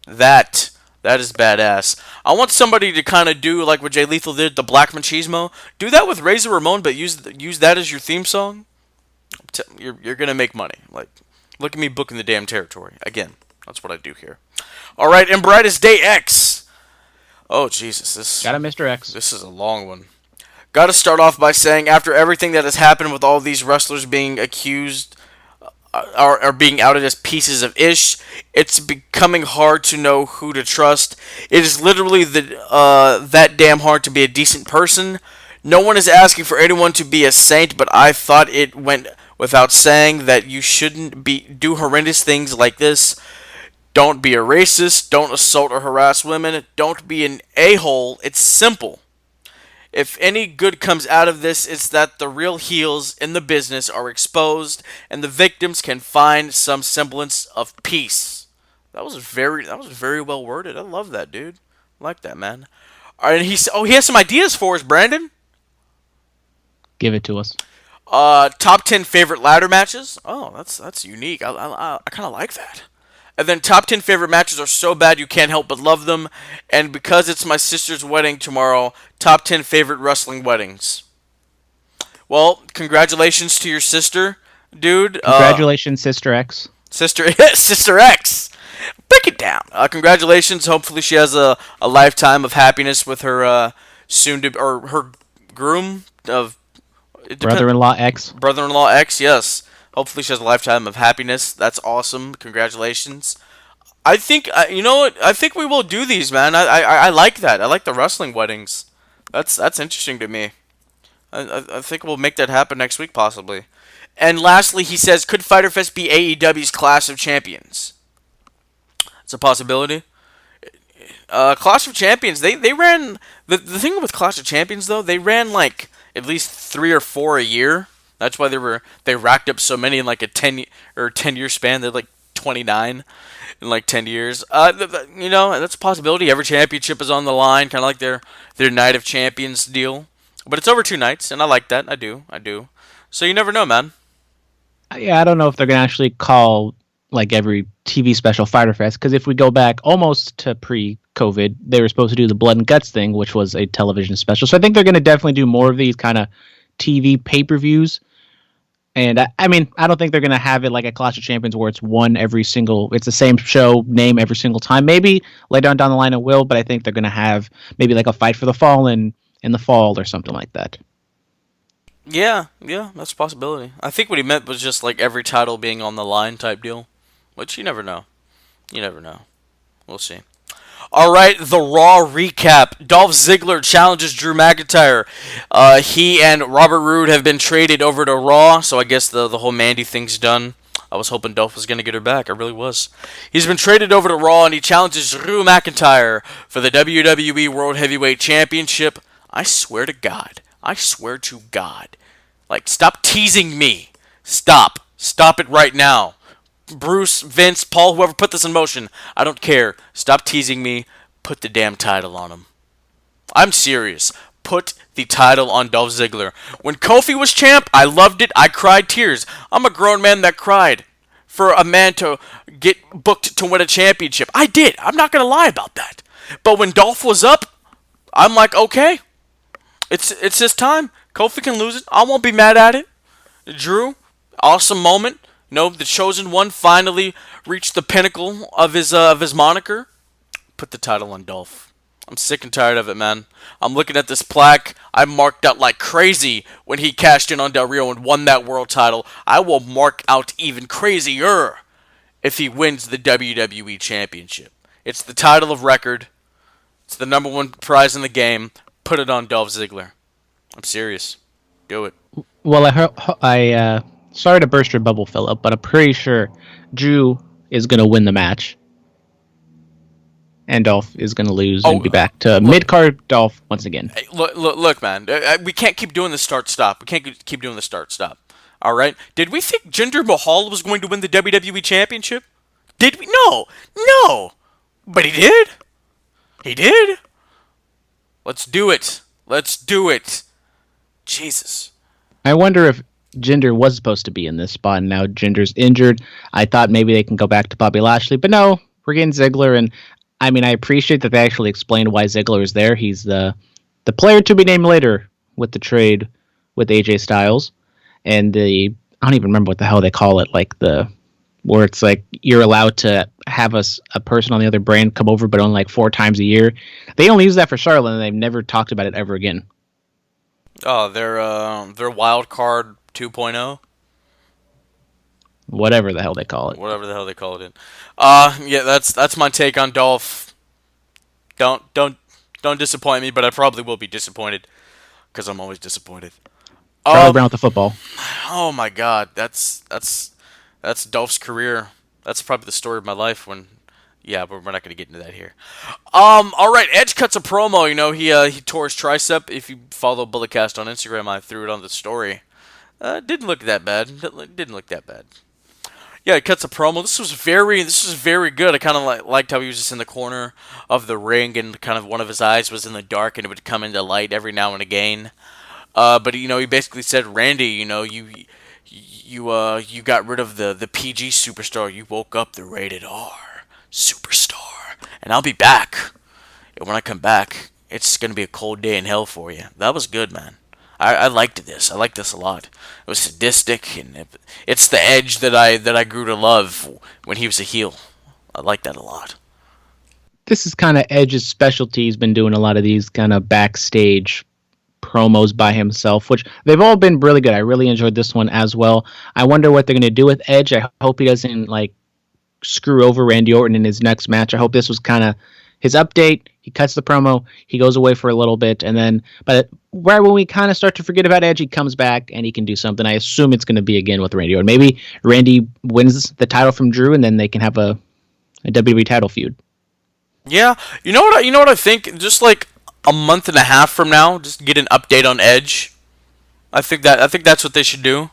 That is badass. I want somebody to kind of do like what Jay Lethal did, the Black Machismo. Do that with Razor Ramon, but use that as your theme song. You're gonna make money. Like, look at me booking the damn territory again. That's what I do here. All right, and Brightest Day X. Oh Jesus, Got a Mr. X. This is a long one. Got to start off by saying, after everything that has happened with all these wrestlers being accused are being outed as pieces of ish, it's becoming hard to know who to trust. It is literally that damn hard to be a decent person. No one is asking for anyone to be a saint, but I thought it went without saying that you shouldn't do horrendous things like this. Don't be a racist. Don't assault or harass women. Don't be an a-hole. It's simple. If any good comes out of this, it's that the real heels in the business are exposed and the victims can find some semblance of peace. That was very well worded. I love that, dude. I like that, man. All right, and he has some ideas for us, Brandon. Give it to us. Top 10 favorite ladder matches. Oh, that's unique. I kind of like that. And then top 10 favorite matches are so bad you can't help but love them. And because it's my sister's wedding tomorrow, top 10 favorite wrestling weddings. Well, congratulations to your sister, dude. Congratulations, Sister X. Sister X. Break it down. Congratulations. Hopefully she has a lifetime of happiness with her her groom of Brother-in-law X. Brother-in-law X, yes. Hopefully she has a lifetime of happiness. That's awesome. Congratulations. I think, you know what? I think we will do these, man. I like that. I like the wrestling weddings. That's interesting to me. I think we'll make that happen next week, possibly. And lastly, he says, could Fyter Fest be AEW's Clash of Champions? It's a possibility. Clash of Champions, they ran... The thing with Clash of Champions, though, they ran, like, at least 3 or 4 a year. That's why they racked up so many in like a 10-year span. They're like 29 in like 10 years. That's a possibility. Every championship is on the line, kind of like their Night of Champions deal. But it's over 2 nights, and I like that. I do. So you never know, man. Yeah, I don't know if they're gonna actually call like every TV special Fighter Fest, because if we go back almost to pre-COVID, they were supposed to do the Blood and Guts thing, which was a television special. So I think they're gonna definitely do more of these kind of TV pay-per-views. And I mean, I don't think they're gonna have it like a Clash of Champions where it's one every single. It's the same show name every single time. Maybe later on down the line it will, but I think they're gonna have maybe like a Fight for the Fallen in the fall or something like that. Yeah, that's a possibility. I think what he meant was just like every title being on the line type deal, which you never know. You never know. We'll see. All right, the Raw recap. Dolph Ziggler challenges Drew McIntyre. He and Robert Roode have been traded over to Raw, so I guess the whole Mandy thing's done. I was hoping Dolph was going to get her back. I really was. He's been traded over to Raw, and he challenges Drew McIntyre for the WWE World Heavyweight Championship. I swear to God. I swear to God. Like, stop teasing me. Stop. Stop it right now. Bruce, Vince, Paul, whoever put this in motion, I don't care. Stop teasing me. Put the damn title on him. I'm serious. Put the title on Dolph Ziggler. When Kofi was champ, I loved it. I cried tears. I'm a grown man that cried for a man to get booked to win a championship. I did. I'm not going to lie about that. But when Dolph was up, I'm like, okay. It's his time. Kofi can lose it. I won't be mad at it. Drew, awesome moment. The chosen one finally reached the pinnacle of his moniker. Put the title on Dolph. I'm sick and tired of it, man. I'm looking at this plaque. I marked out like crazy when he cashed in on Del Rio and won that world title. I will mark out even crazier if he wins the WWE Championship. It's the title of record. It's the number one prize in the game. Put it on Dolph Ziggler. I'm serious. Do it. Well, sorry to burst your bubble, Phillip, but I'm pretty sure Drew is going to win the match, and Dolph is going to lose and be back to mid-card Dolph once again. Hey, look, man. We can't keep doing the start-stop. We can't keep doing the start-stop. All right? Did we think Jinder Mahal was going to win the WWE Championship? Did we? No. But he did. He did. Let's do it. Jesus. I wonder if Jinder was supposed to be in this spot, and now Jinder's injured. I thought maybe they can go back to Bobby Lashley, but no, we're getting Ziggler, and I mean, I appreciate that they actually explained why Ziggler is there. He's the player to be named later with the trade with AJ Styles, and I don't even remember what the hell they call it, like where it's like you're allowed to have a person on the other brand come over, but only like 4 times a year. They only use that for Charlotte, and they've never talked about it ever again. Oh, they're Wild Card 2.0. Whatever the hell they call it. Whatever the hell they call it. Yeah, that's my take on Dolph. Don't disappoint me, but I probably will be disappointed because I'm always disappointed. Charlie Brown with the football. Oh my God, that's Dolph's career. That's probably the story of my life. Yeah, but we're not going to get into that here. All right, Edge cuts a promo. He tore his tricep. If you follow Bulletcast on Instagram, I threw it on the story. Didn't look that bad. Yeah, he cuts a promo. This was very good. I kind of liked how he was just in the corner of the ring and kind of one of his eyes was in the dark and it would come into light every now and again. But he basically said, Randy, you got rid of the PG superstar. You woke up the rated R superstar, and I'll be back. And when I come back, it's gonna be a cold day in hell for you. That was good, man. I liked this. I liked this a lot. It was sadistic, and it's the Edge that I grew to love when he was a heel. I like that a lot. This is kind of Edge's specialty. He's been doing a lot of these kind of backstage promos by himself, which they've all been really good. I really enjoyed this one as well. I wonder what they're going to do with Edge. I hope he doesn't screw over Randy Orton in his next match. I hope this was kind of his update. He cuts the promo, he goes away for a little bit, and then, but right when we kind of start to forget about Edge, he comes back and he can do something. I assume it's going to be again with Randy Orton. Maybe Randy wins the title from Drew, and then they can have a WWE title feud. Yeah, you know what I think? Just like a month and a half from now, just get an update on Edge. I think that's what they should do.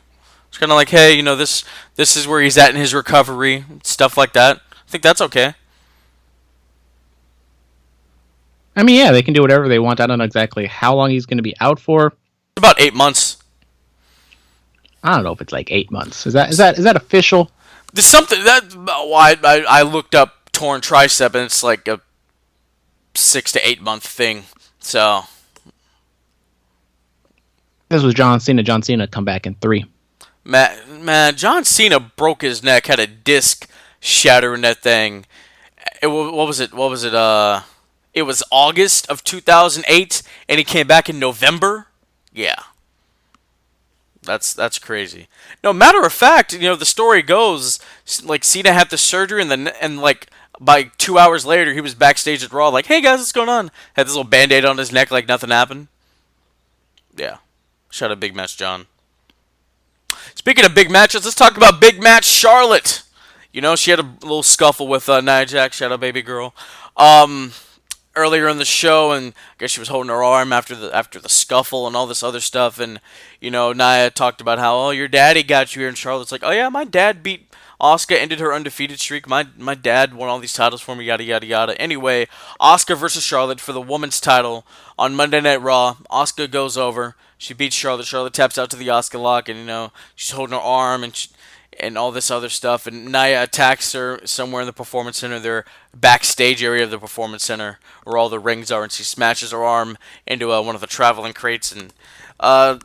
It's kind of like, hey, this is where he's at in his recovery, stuff like that. I think that's okay. I mean, yeah, they can do whatever they want. I don't know exactly how long he's going to be out for. About 8 months. I don't know if it's like 8 months. Is that official? There's something that I looked up torn tricep, and it's like a 6 to 8 month thing. So This was John Cena. John Cena come back in 3. man, John Cena broke his neck, had a disc shatter in that thing. What was it? What was it? It was August of 2008, and he came back in November. Yeah, that's crazy. No, matter of fact, the story goes like Cena had the surgery, and like by 2 hours later, he was backstage at Raw, like, "Hey guys, what's going on?" Had this little band-aid on his neck, like nothing happened. Yeah, shout out Big Match John. Speaking of big matches, let's talk about Big Match Charlotte. She had a little scuffle with Nia Jax, shout out baby girl, earlier in the show, and I guess she was holding her arm after the scuffle and all this other stuff, and Nia talked about how, oh, your daddy got you here, and Charlotte's like, oh yeah, my dad beat Asuka, ended her undefeated streak. My dad won all these titles for me, yada yada yada. Anyway, Asuka versus Charlotte for the women's title on Monday Night Raw. Asuka goes over. She beats Charlotte. Charlotte taps out to the Asuka lock, and she's holding her arm and all this other stuff. And Nia attacks her somewhere in the Performance Center, their backstage area of the Performance Center, where all the rings are, and she smashes her arm into one of the traveling crates. And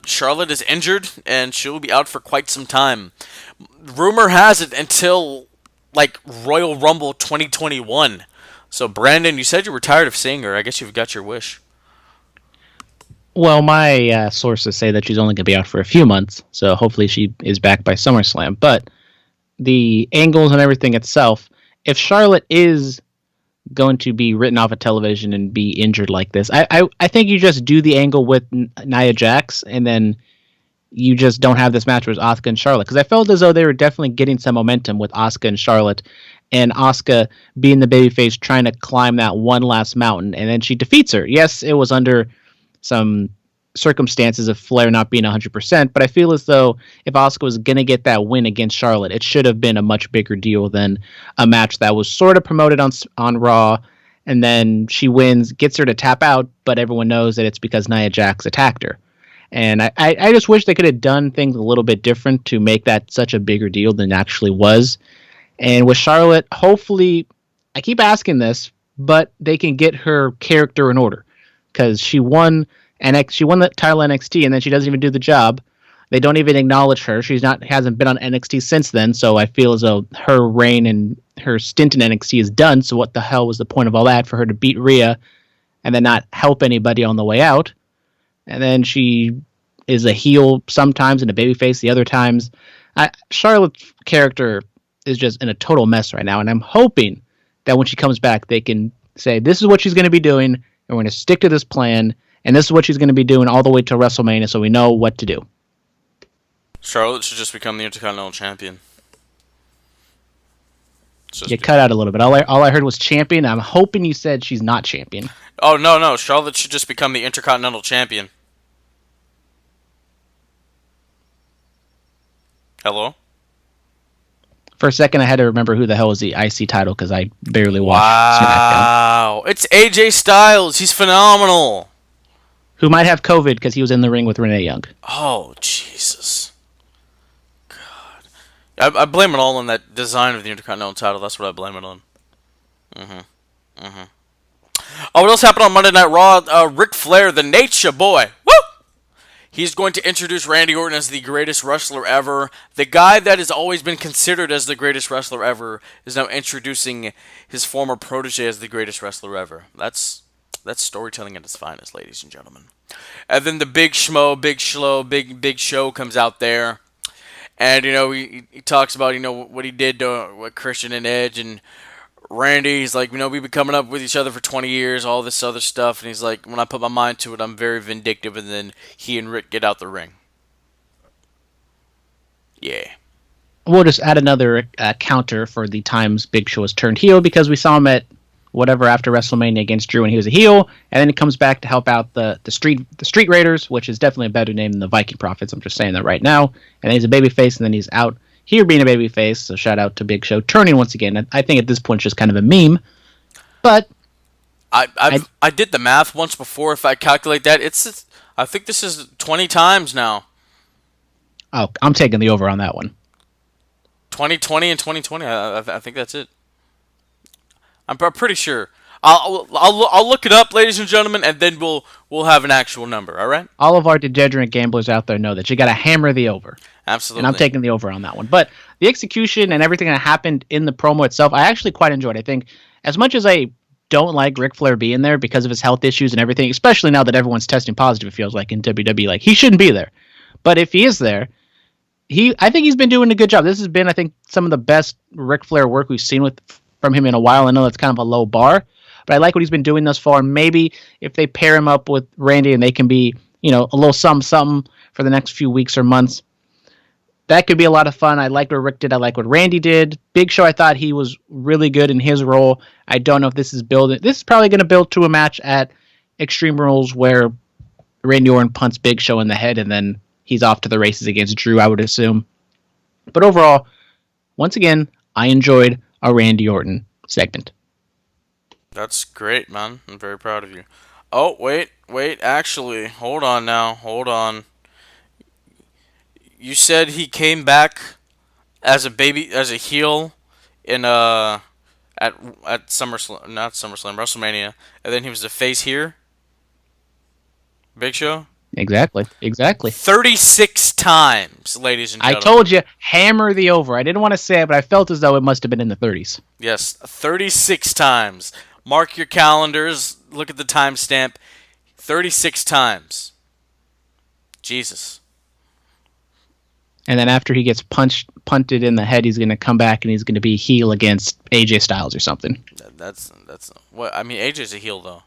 Charlotte is injured, and she'll be out for quite some time. Rumor has it until like Royal Rumble 2021. So Brandon, you said you were tired of seeing her. I guess you've got your wish. Well, my sources say that she's only going to be out for a few months, so hopefully she is back by SummerSlam. But the angles and everything itself, if Charlotte is going to be written off of television and be injured like this, I think you just do the angle with Nia Jax, and then you just don't have this match with Asuka and Charlotte. Because I felt as though they were definitely getting some momentum with Asuka and Charlotte, and Asuka being the babyface trying to climb that one last mountain, and then she defeats her. Yes, it was under some circumstances of Flair not being 100%, but I feel as though if Asuka was going to get that win against Charlotte, it should have been a much bigger deal than a match that was sort of promoted on Raw, and then she wins, gets her to tap out, but everyone knows that it's because Nia Jax attacked her. And I just wish they could have done things a little bit different to make that such a bigger deal than it actually was. And with Charlotte, hopefully, I keep asking this, but they can get her character in order. Because she won the title NXT, and then she doesn't even do the job. They don't even acknowledge her. Hasn't been on NXT since then, so I feel as though her reign and her stint in NXT is done. So what the hell was the point of all that for her to beat Rhea and then not help anybody on the way out? And then she is a heel sometimes and a babyface the other times. Charlotte's character is just in a total mess right now, and I'm hoping that when she comes back, they can say, this is what she's going to be doing, and we're going to stick to this plan, and this is what she's going to be doing all the way to WrestleMania, so we know what to do. Charlotte should just become the Intercontinental Champion. You cut out a little bit. All I heard was champion. I'm hoping you said she's not champion. Oh, no. Charlotte should just become the Intercontinental Champion. Hello? For a second, I had to remember who the hell was the IC title because I barely watched SmackDown. Wow. It's AJ Styles. He's phenomenal. Who might have COVID because he was in the ring with Renee Young. Oh, Jesus. God. I blame it all on that design of the Intercontinental title. That's what I blame it on. Oh, what else happened on Monday Night Raw? Ric Flair, the Nature Boy. Woo! He's going to introduce Randy Orton as the greatest wrestler ever. The guy that has always been considered as the greatest wrestler ever is now introducing his former protege as the greatest wrestler ever. That's storytelling at its finest, ladies and gentlemen. And then the Big Schmo, Big Show comes out there. And, he talks about, what he did to Christian and Edge. And Randy's like, we've been coming up with each other for 20 years, all this other stuff. And he's like, when I put my mind to it, I'm very vindictive. And then he and Rick get out the ring. Yeah. We'll just add another counter for the times Big Show has turned heel because we saw him at whatever after WrestleMania against Drew when he was a heel, and then he comes back to help out the Street Raiders, which is definitely a better name than the Viking Profits. I'm just saying that right now. And then he's a babyface, and then he's out here being a babyface. So shout out to Big Show turning once again. I think at this point it's just kind of a meme, but I did the math once before. If I calculate that, I think this is 20 times now. Oh, I'm taking the over on that one. 2020 and 2020. I think that's it. I'm pretty sure. I'll look it up, ladies and gentlemen, and then we'll have an actual number. All right. All of our degenerate gamblers out there know that you got to hammer the over. Absolutely. And I'm taking the over on that one. But the execution and everything that happened in the promo itself, I actually quite enjoyed. I think as much as I don't like Ric Flair being there because of his health issues and everything, especially now that everyone's testing positive, it feels like in WWE, like he shouldn't be there. But if he is there, I think he's been doing a good job. This has been, I think, some of the best Ric Flair work we've seen from him in a while. I know that's kind of a low bar, but I like what he's been doing thus far. And maybe if they pair him up with Randy and they can be, a little something for the next few weeks or months, that could be a lot of fun. I like what Rick did. I like what Randy did. Big Show, I thought he was really good in his role. I don't know if this is building. This is probably going to build to a match at Extreme Rules where Randy Orton punts Big Show in the head and then he's off to the races against Drew, I would assume. But overall, once again, I enjoyed a Randy Orton segment. That's great, man. I'm very proud of you. Oh, wait. Actually, hold on. You said he came back as a heel in at SummerSlam, not SummerSlam, WrestleMania, and then he was a face here. Big Show. Exactly. 36 times, ladies and gentlemen. I told you, hammer the over. I didn't want to say it, but I felt as though it must have been in the 30s. Yes, 36 times. Mark your calendars. Look at the timestamp. 36 times. Jesus. And then after he gets punted in the head, he's going to come back and he's going to be heel against AJ Styles or something. That's what I mean. AJ's a heel though.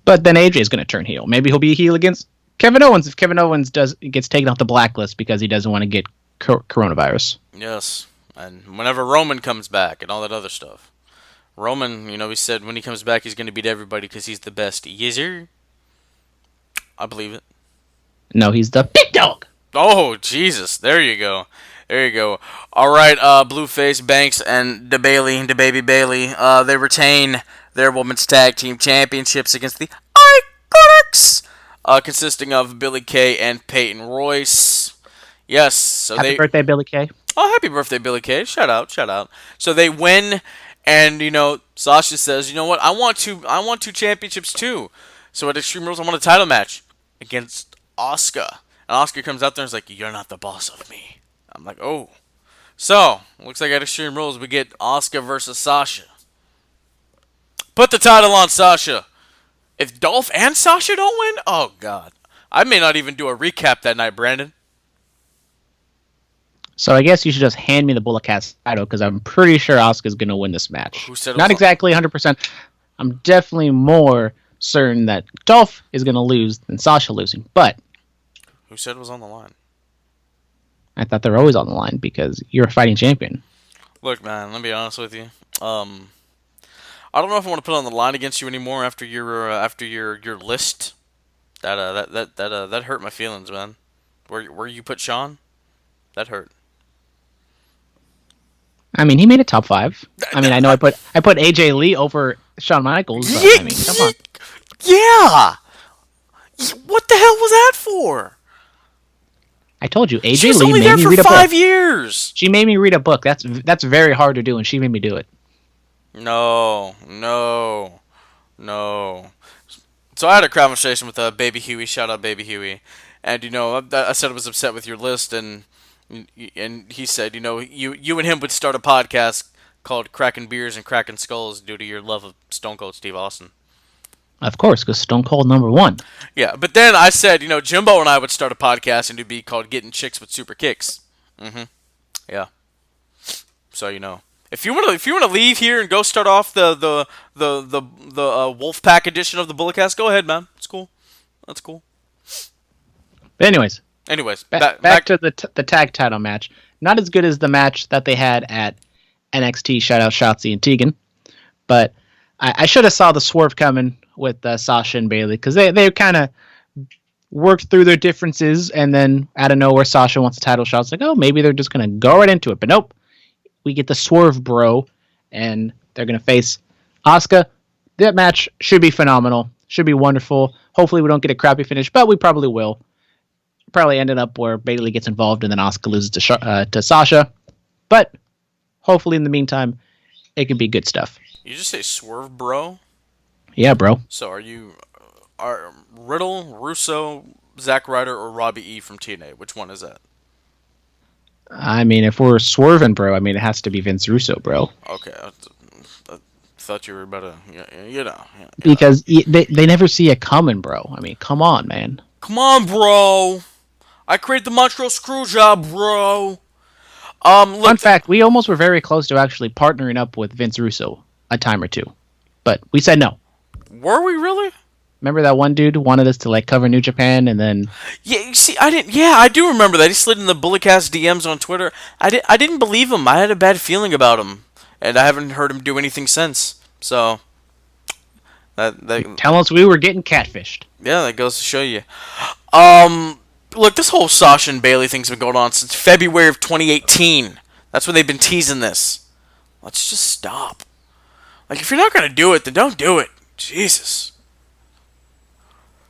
But then AJ's going to turn heel. Maybe he'll be a heel against Kevin Owens if Kevin Owens gets taken off the blacklist because he doesn't want to get coronavirus. Yes, and whenever Roman comes back and all that other stuff. Roman, he said when he comes back he's going to beat everybody because he's the best. Yes, sir. I believe it. No, he's the big dog. Oh, Jesus. There you go. All right, Blueface, Banks, and the baby Bailey, they retain their Women's Tag Team Championships against the Iconics, consisting of Billie Kay and Peyton Royce. Yes. So happy birthday, Billie Kay. Oh, happy birthday, Billie Kay. Shout out. So they win, and, Sasha says, you know what, I want two championships too. So at Extreme Rules, I want a title match against Asuka. And Asuka comes out there and is like, you're not the boss of me. I'm like, oh. So, looks like at Extreme Rules we get Asuka versus Sasha. Put the title on Sasha. If Dolph and Sasha don't win, oh God. I may not even do a recap that night, Brandon. So I guess you should just hand me the Bullet Cast title because I'm pretty sure Asuka's going to win this match. Who said it not was exactly 100%. I'm definitely more certain that Dolph is going to lose than Sasha losing, but who said it was on the line? I thought they're always on the line because you're a fighting champion. Look, man, let me be honest with you. I don't know if I want to put it on the line against you anymore after your list. That hurt my feelings, man. Where you put Shawn? That hurt. I mean, he made a top 5. I mean, I know I put AJ Lee over Shawn Michaels. But, I mean, come on. Yeah. What the hell was that for? I told you, AJ She was Lee only made there me for read a 5 book. years. She made me read a book. That's very hard to do, and she made me do it. No. So I had a conversation with Baby Huey. Shout out Baby Huey. And I said I was upset with your list, and he said, you and him would start a podcast called Cracking Beers and Cracking Skulls due to your love of Stone Cold Steve Austin. Of course, because Stone Cold #1. Yeah, but then I said, Jimbo and I would start a podcast and it'd be called Getting Chicks with Super Kicks. Yeah. So if you want to leave here and go start off the Wolfpack edition of the Bulletcast, go ahead, man. It's cool. That's cool. But anyways, back to the tag title match. Not as good as the match that they had at NXT. Shout out Shotzi and Tegan, but I should have saw the swerve coming with Sasha and Bayley because they kind of worked through their differences, and then out of nowhere Sasha wants a title shot. It's like, oh, maybe they're just gonna go right into it, but nope. We get the swerve, bro, and they're gonna face Asuka, that match should be phenomenal. Should be wonderful. Hopefully we don't get a crappy finish, but we probably will. Probably ended up where Bailey gets involved and then Asuka loses to Sasha. But hopefully in the meantime, it can be good stuff. You just say swerve, bro? Yeah, bro. So are Riddle, Russo, Zack Ryder, or Robbie E from TNA? Which one is that? I mean, if we're swerving, bro, I mean, it has to be Vince Russo, bro. Okay, I thought you were about to, yeah. Because they never see it coming, bro. I mean, come on, man. Come on, bro. I created the Montreal Screwjob, bro. Look. Fun fact: we almost were very close to actually partnering up with Vince Russo a time or two, but we said no. Were we really? Remember that one dude wanted us to like cover New Japan, and then Yeah, you see, I didn't. Yeah, I do remember that. He slid in the Bulletcast DMs on Twitter. I didn't believe him. I had a bad feeling about him, and I haven't heard him do anything since. So that tell us we were getting catfished. yeah, that goes to show you. Look, this whole Sasha and Bailey thing's been going on since February of 2018. That's when they've been teasing this. Let's just stop. Like, if you're not gonna do it, then don't do it. Jesus.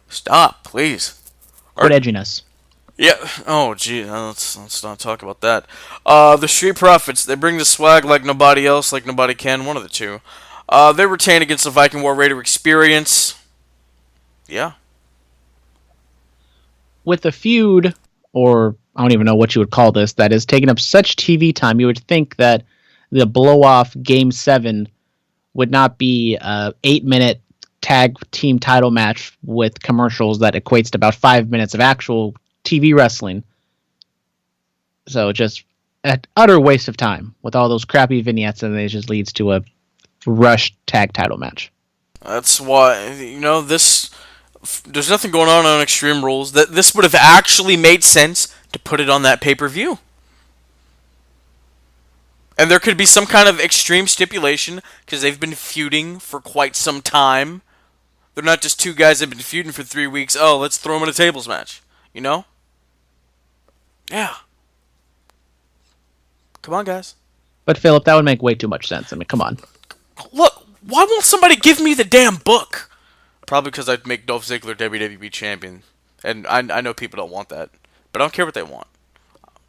Stop, please. Quit edging us. Yeah. Oh, gee. Let's not talk about that. The Street Profits. They bring the swag like nobody else, like nobody can. One of the two. They retain against the Viking War Raider Experience. Yeah. With a feud, or I don't even know what you would call this, that is taking up such TV time, you would think that the blow-off Game 7 would not be a 8-minute tag team title match with commercials that equates to about 5 minutes of actual TV wrestling. So just an utter waste of time with all those crappy vignettes, and it just leads to a rushed tag title match. That's why, there's nothing going on Extreme Rules. That this would have actually made sense to put it on that pay-per-view. And there could be some kind of extreme stipulation, because they've been feuding for quite some time. They're not just two guys that have been feuding for 3 weeks. Oh, let's throw them in a tables match. You know? Yeah. Come on, guys. But Philip, that would make way too much sense. I mean, come on. Look, why won't somebody give me the damn book? Probably because I'd make Dolph Ziggler WWE champion. And I know people don't want that. But I don't care what they want.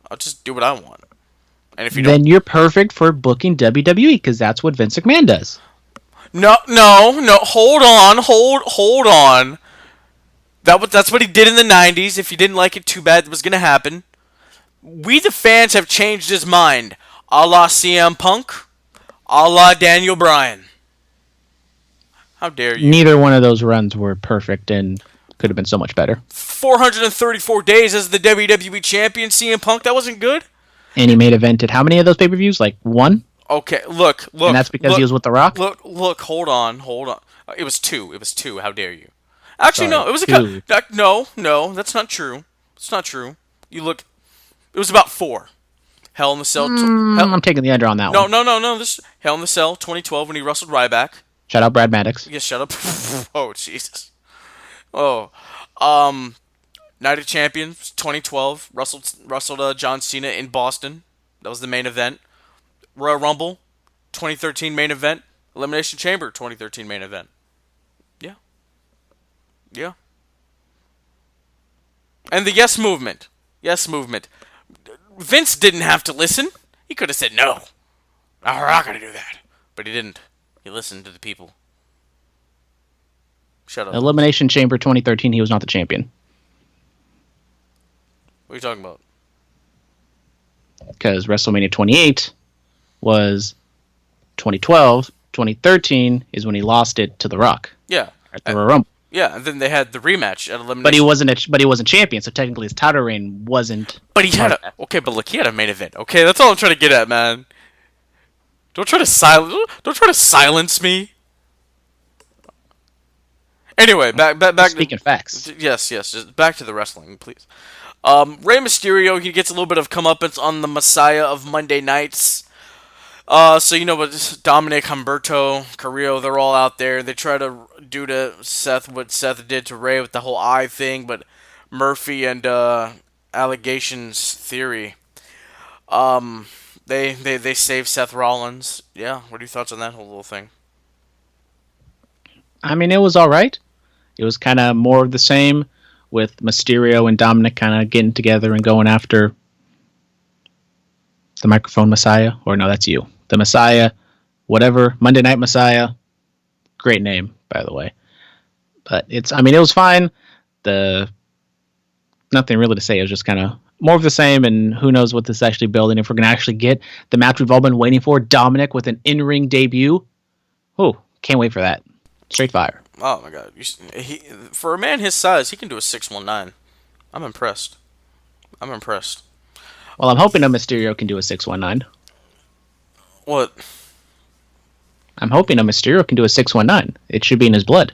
I'll just do what I want. And if you then you're perfect for booking WWE, because that's what Vince McMahon does. No. Hold on. That's what he did in the 90s. If you didn't like it, too bad. It was going to happen. We, the fans, have changed his mind. A la CM Punk. A la Daniel Bryan. How dare you? Neither one of those runs were perfect and could have been so much better. 434 days as the WWE champion, CM Punk. That wasn't good. And he made evented how many of those pay-per-views? Like one? Okay, look. And that's because he was with The Rock? Look, hold on. It was two. How dare you? Actually, Sorry, no, it was two. No, that's not true. It's not true. You look, it was about 4. Hell in the Cell. I'm taking the under on that one. No. This Hell in the Cell 2012 when he wrestled Ryback. Shout out Brad Maddox. Yeah, shut up. Oh, Jesus. Oh, Night of Champions 2012 wrestled John Cena in Boston. That was the main event. Royal Rumble 2013 main event. Elimination Chamber 2013 main event. Yeah. And the Yes Movement. Vince didn't have to listen. He could have said no. I'm not gonna do that, but he didn't. He listened to the people. Shut up. Elimination Chamber 2013, he was not the champion. What are you talking about? Because WrestleMania 28 was 2012. 2013 is when he lost it to The Rock. Yeah. At the Royal Rumble. Yeah, and then they had the rematch at Elimination. But he wasn't champion, so technically his title reign wasn't. But he had he had a main event. Okay, that's all I'm trying to get at, man. Don't try to silence me. Anyway, back. Speaking facts. Yes. Just back to the wrestling, please. Rey Mysterio, he gets a little bit of comeuppance on the Messiah of Monday nights. So you know what, Dominic, Humberto, Carrillo, they're all out there. They try to do to Seth what Seth did to Rey with the whole eye thing, but Murphy and Allegations Theory, they save Seth Rollins. Yeah, what are your thoughts on that whole little thing? I mean, it was all right. It was kind of more of the same with Mysterio and Dominic kind of getting together and going after the Microphone Messiah. Or no, that's you. The Messiah, whatever. Monday Night Messiah. Great name, by the way. But I mean, it was fine. Nothing really to say. It was just kind of more of the same, and who knows what this is actually building. If we're going to actually get the match we've all been waiting for, Dominic with an in-ring debut. Oh, can't wait for that. Straight fire. Oh my God! For a man his size, he can do a 619. I'm impressed. I'm impressed. Well, I'm hoping a Mysterio can do a 619. What? I'm hoping a Mysterio can do a 619. It should be in his blood.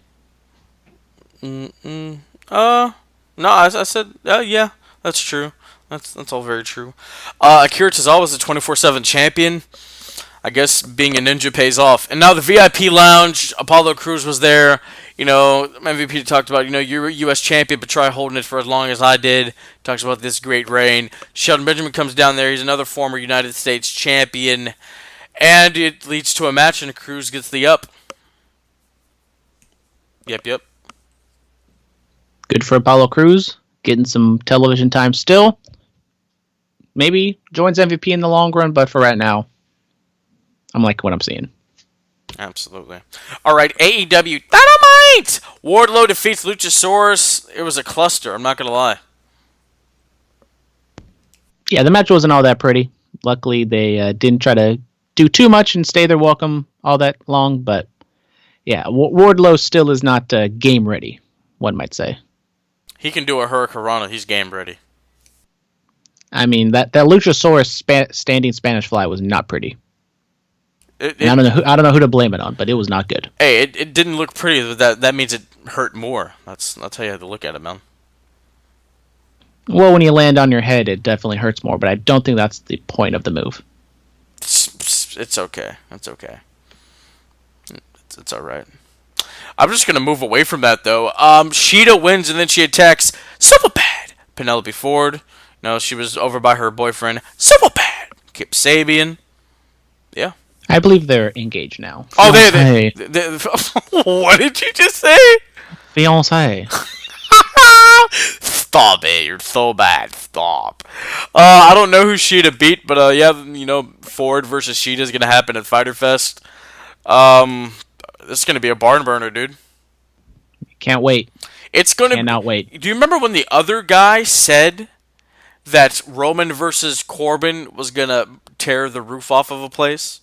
No, I said, yeah, that's true. That's all very true. Akira Tozawa was the 24/7 champion. I guess being a ninja pays off. And now the VIP lounge, Apollo Crews was there. You know, MVP talked about, you're a U.S. champion, but try holding it for as long as I did. Talks about this great reign. Shelton Benjamin comes down there. He's another former United States champion. And it leads to a match, and Crews gets the up. Yep. Good for Apollo Crews. Getting some television time still. Maybe joins MVP in the long run, but for right now, I'm liking what I'm seeing. Absolutely. All right, AEW Dynamite! Wardlow defeats Luchasaurus. It was a cluster, I'm not going to lie. Yeah, the match wasn't all that pretty. Luckily, they didn't try to do too much and stay their welcome all that long, but yeah, Wardlow still is not game ready, one might say. He can do a Hurricanrana. He's game ready. I mean, that Luchasaurus standing Spanish fly was not pretty. I don't know who to blame it on, but it was not good. Hey, it didn't look pretty. That means it hurt more. That's how you have to look at it, man. Well, when you land on your head, it definitely hurts more, but I don't think that's the point of the move. It's okay. It's okay. It's all right. I'm just gonna move away from that though. Sheeta wins and then she attacks Super Bad Penelope Ford. No, she was over by her boyfriend Super Bad Kip Sabian. Yeah. I believe they're engaged now. Oh, they what did you just say? Fiance. Stop it! You're so bad. Stop. I don't know who Sheeta beat, but yeah, Ford versus Sheeta is gonna happen at Fyter Fest. This is gonna be a barn burner, dude. Can't wait. Cannot wait. Do you remember when the other guy said that Roman versus Corbin was gonna tear the roof off of a place?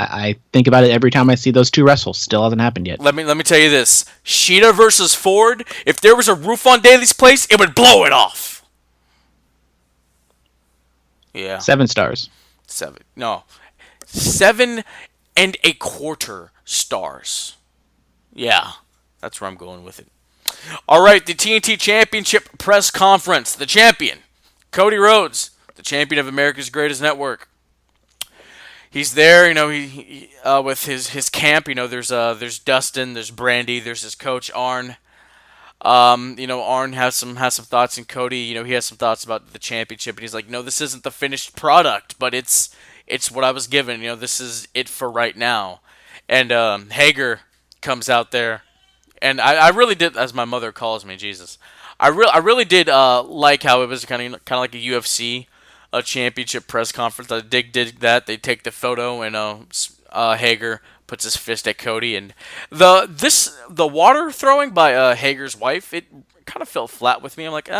I think about it every time I see those two wrestle. Still hasn't happened yet. Let me tell you this: Sheeta versus Ford. If there was a roof on Daly's place, it would blow it off. Yeah. 7 stars. 7. No. 7.25 stars. Yeah. That's where I'm going with it. All right, the TNT Championship press conference. The champion, Cody Rhodes, the champion of America's Greatest Network. He's there, he with his camp. There's Dustin, there's Brandy, there's his coach Arn. Arn has some thoughts, and Cody, he has some thoughts about the championship, and he's like, no, this isn't the finished product, but it's what I was given. This is it for right now. And Hager comes out there, and I really did, as my mother calls me, Jesus. I really did like how it was kind of like a UFC. A championship press conference. I did that. They take the photo, and Hager puts his fist at Cody, and the water throwing by Hager's wife, it kind of fell flat with me. I'm like,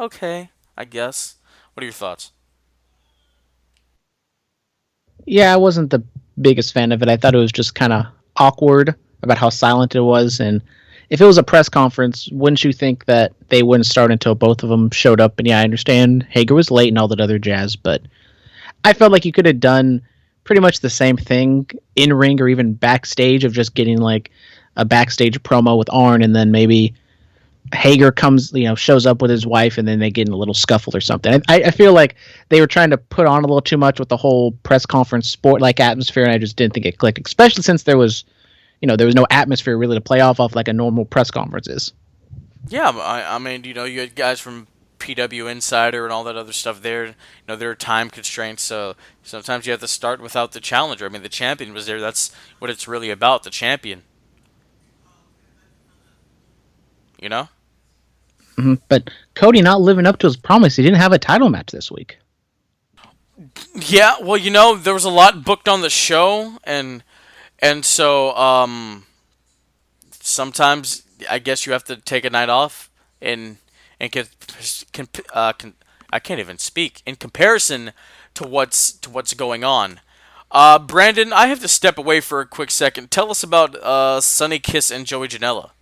okay, I guess. What are your thoughts? Yeah, I wasn't the biggest fan of it. I thought it was just kind of awkward about how silent it was, and if it was a press conference, wouldn't you think that they wouldn't start until both of them showed up? And yeah, I understand Hager was late and all that other jazz, but I felt like you could have done pretty much the same thing in ring or even backstage of just getting like a backstage promo with Arn, and then maybe Hager comes, shows up with his wife, and then they get in a little scuffle or something. I feel like they were trying to put on a little too much with the whole press conference sport-like atmosphere, and I just didn't think it clicked, especially since there was no atmosphere really to play off of like a normal press conference is. Yeah, I mean, you had guys from PW Insider and all that other stuff there. There are time constraints, so sometimes you have to start without the challenger. I mean, the champion was there. That's what it's really about, the champion. you know? But Cody not living up to his promise. He didn't have a title match this week. Yeah, well, there was a lot booked on the show, and so sometimes I guess you have to take a night off, and I can't even speak in comparison to what's going on. Brandon, I have to step away for a quick second. Tell us about Sonny Kiss and Joey Janela.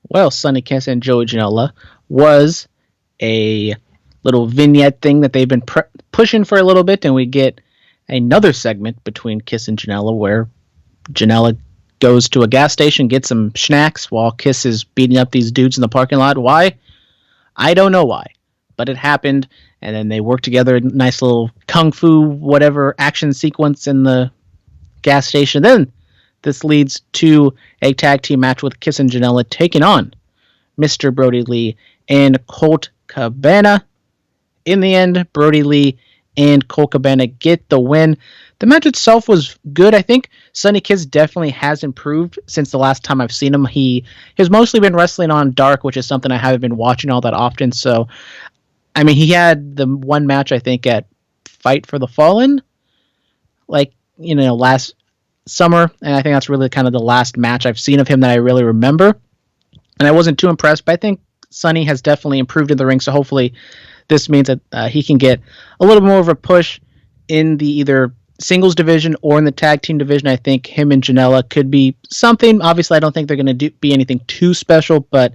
Well, Sonny Kiss and Joey Janela was a little vignette thing that they've been pushing for a little bit, and we get another segment between Kiss and Janela where Janela goes to a gas station, gets some snacks while Kiss is beating up these dudes in the parking lot. Why? I don't know why, but it happened, and then they work together, a nice little kung fu whatever action sequence in the gas station. Then this leads to a tag team match with Kiss and Janela taking on Mr. Brody Lee and Colt Cabana. In the end, Brody Lee and Colt Cabana get the win. The match itself was good. I think Sonny Kiss definitely has improved since the last time I've seen him. He has mostly been wrestling on Dark, which is something I haven't been watching all that often. So, I mean, he had the one match, I think, at Fight for the Fallen, last summer. And I think that's really kind of the last match I've seen of him that I really remember. And I wasn't too impressed, but I think Sonny has definitely improved in the ring. So hopefully this means that he can get a little more of a push in the either singles division or in the tag team division. I think him and Janela could be something. Obviously, I don't think they're going to be anything too special, but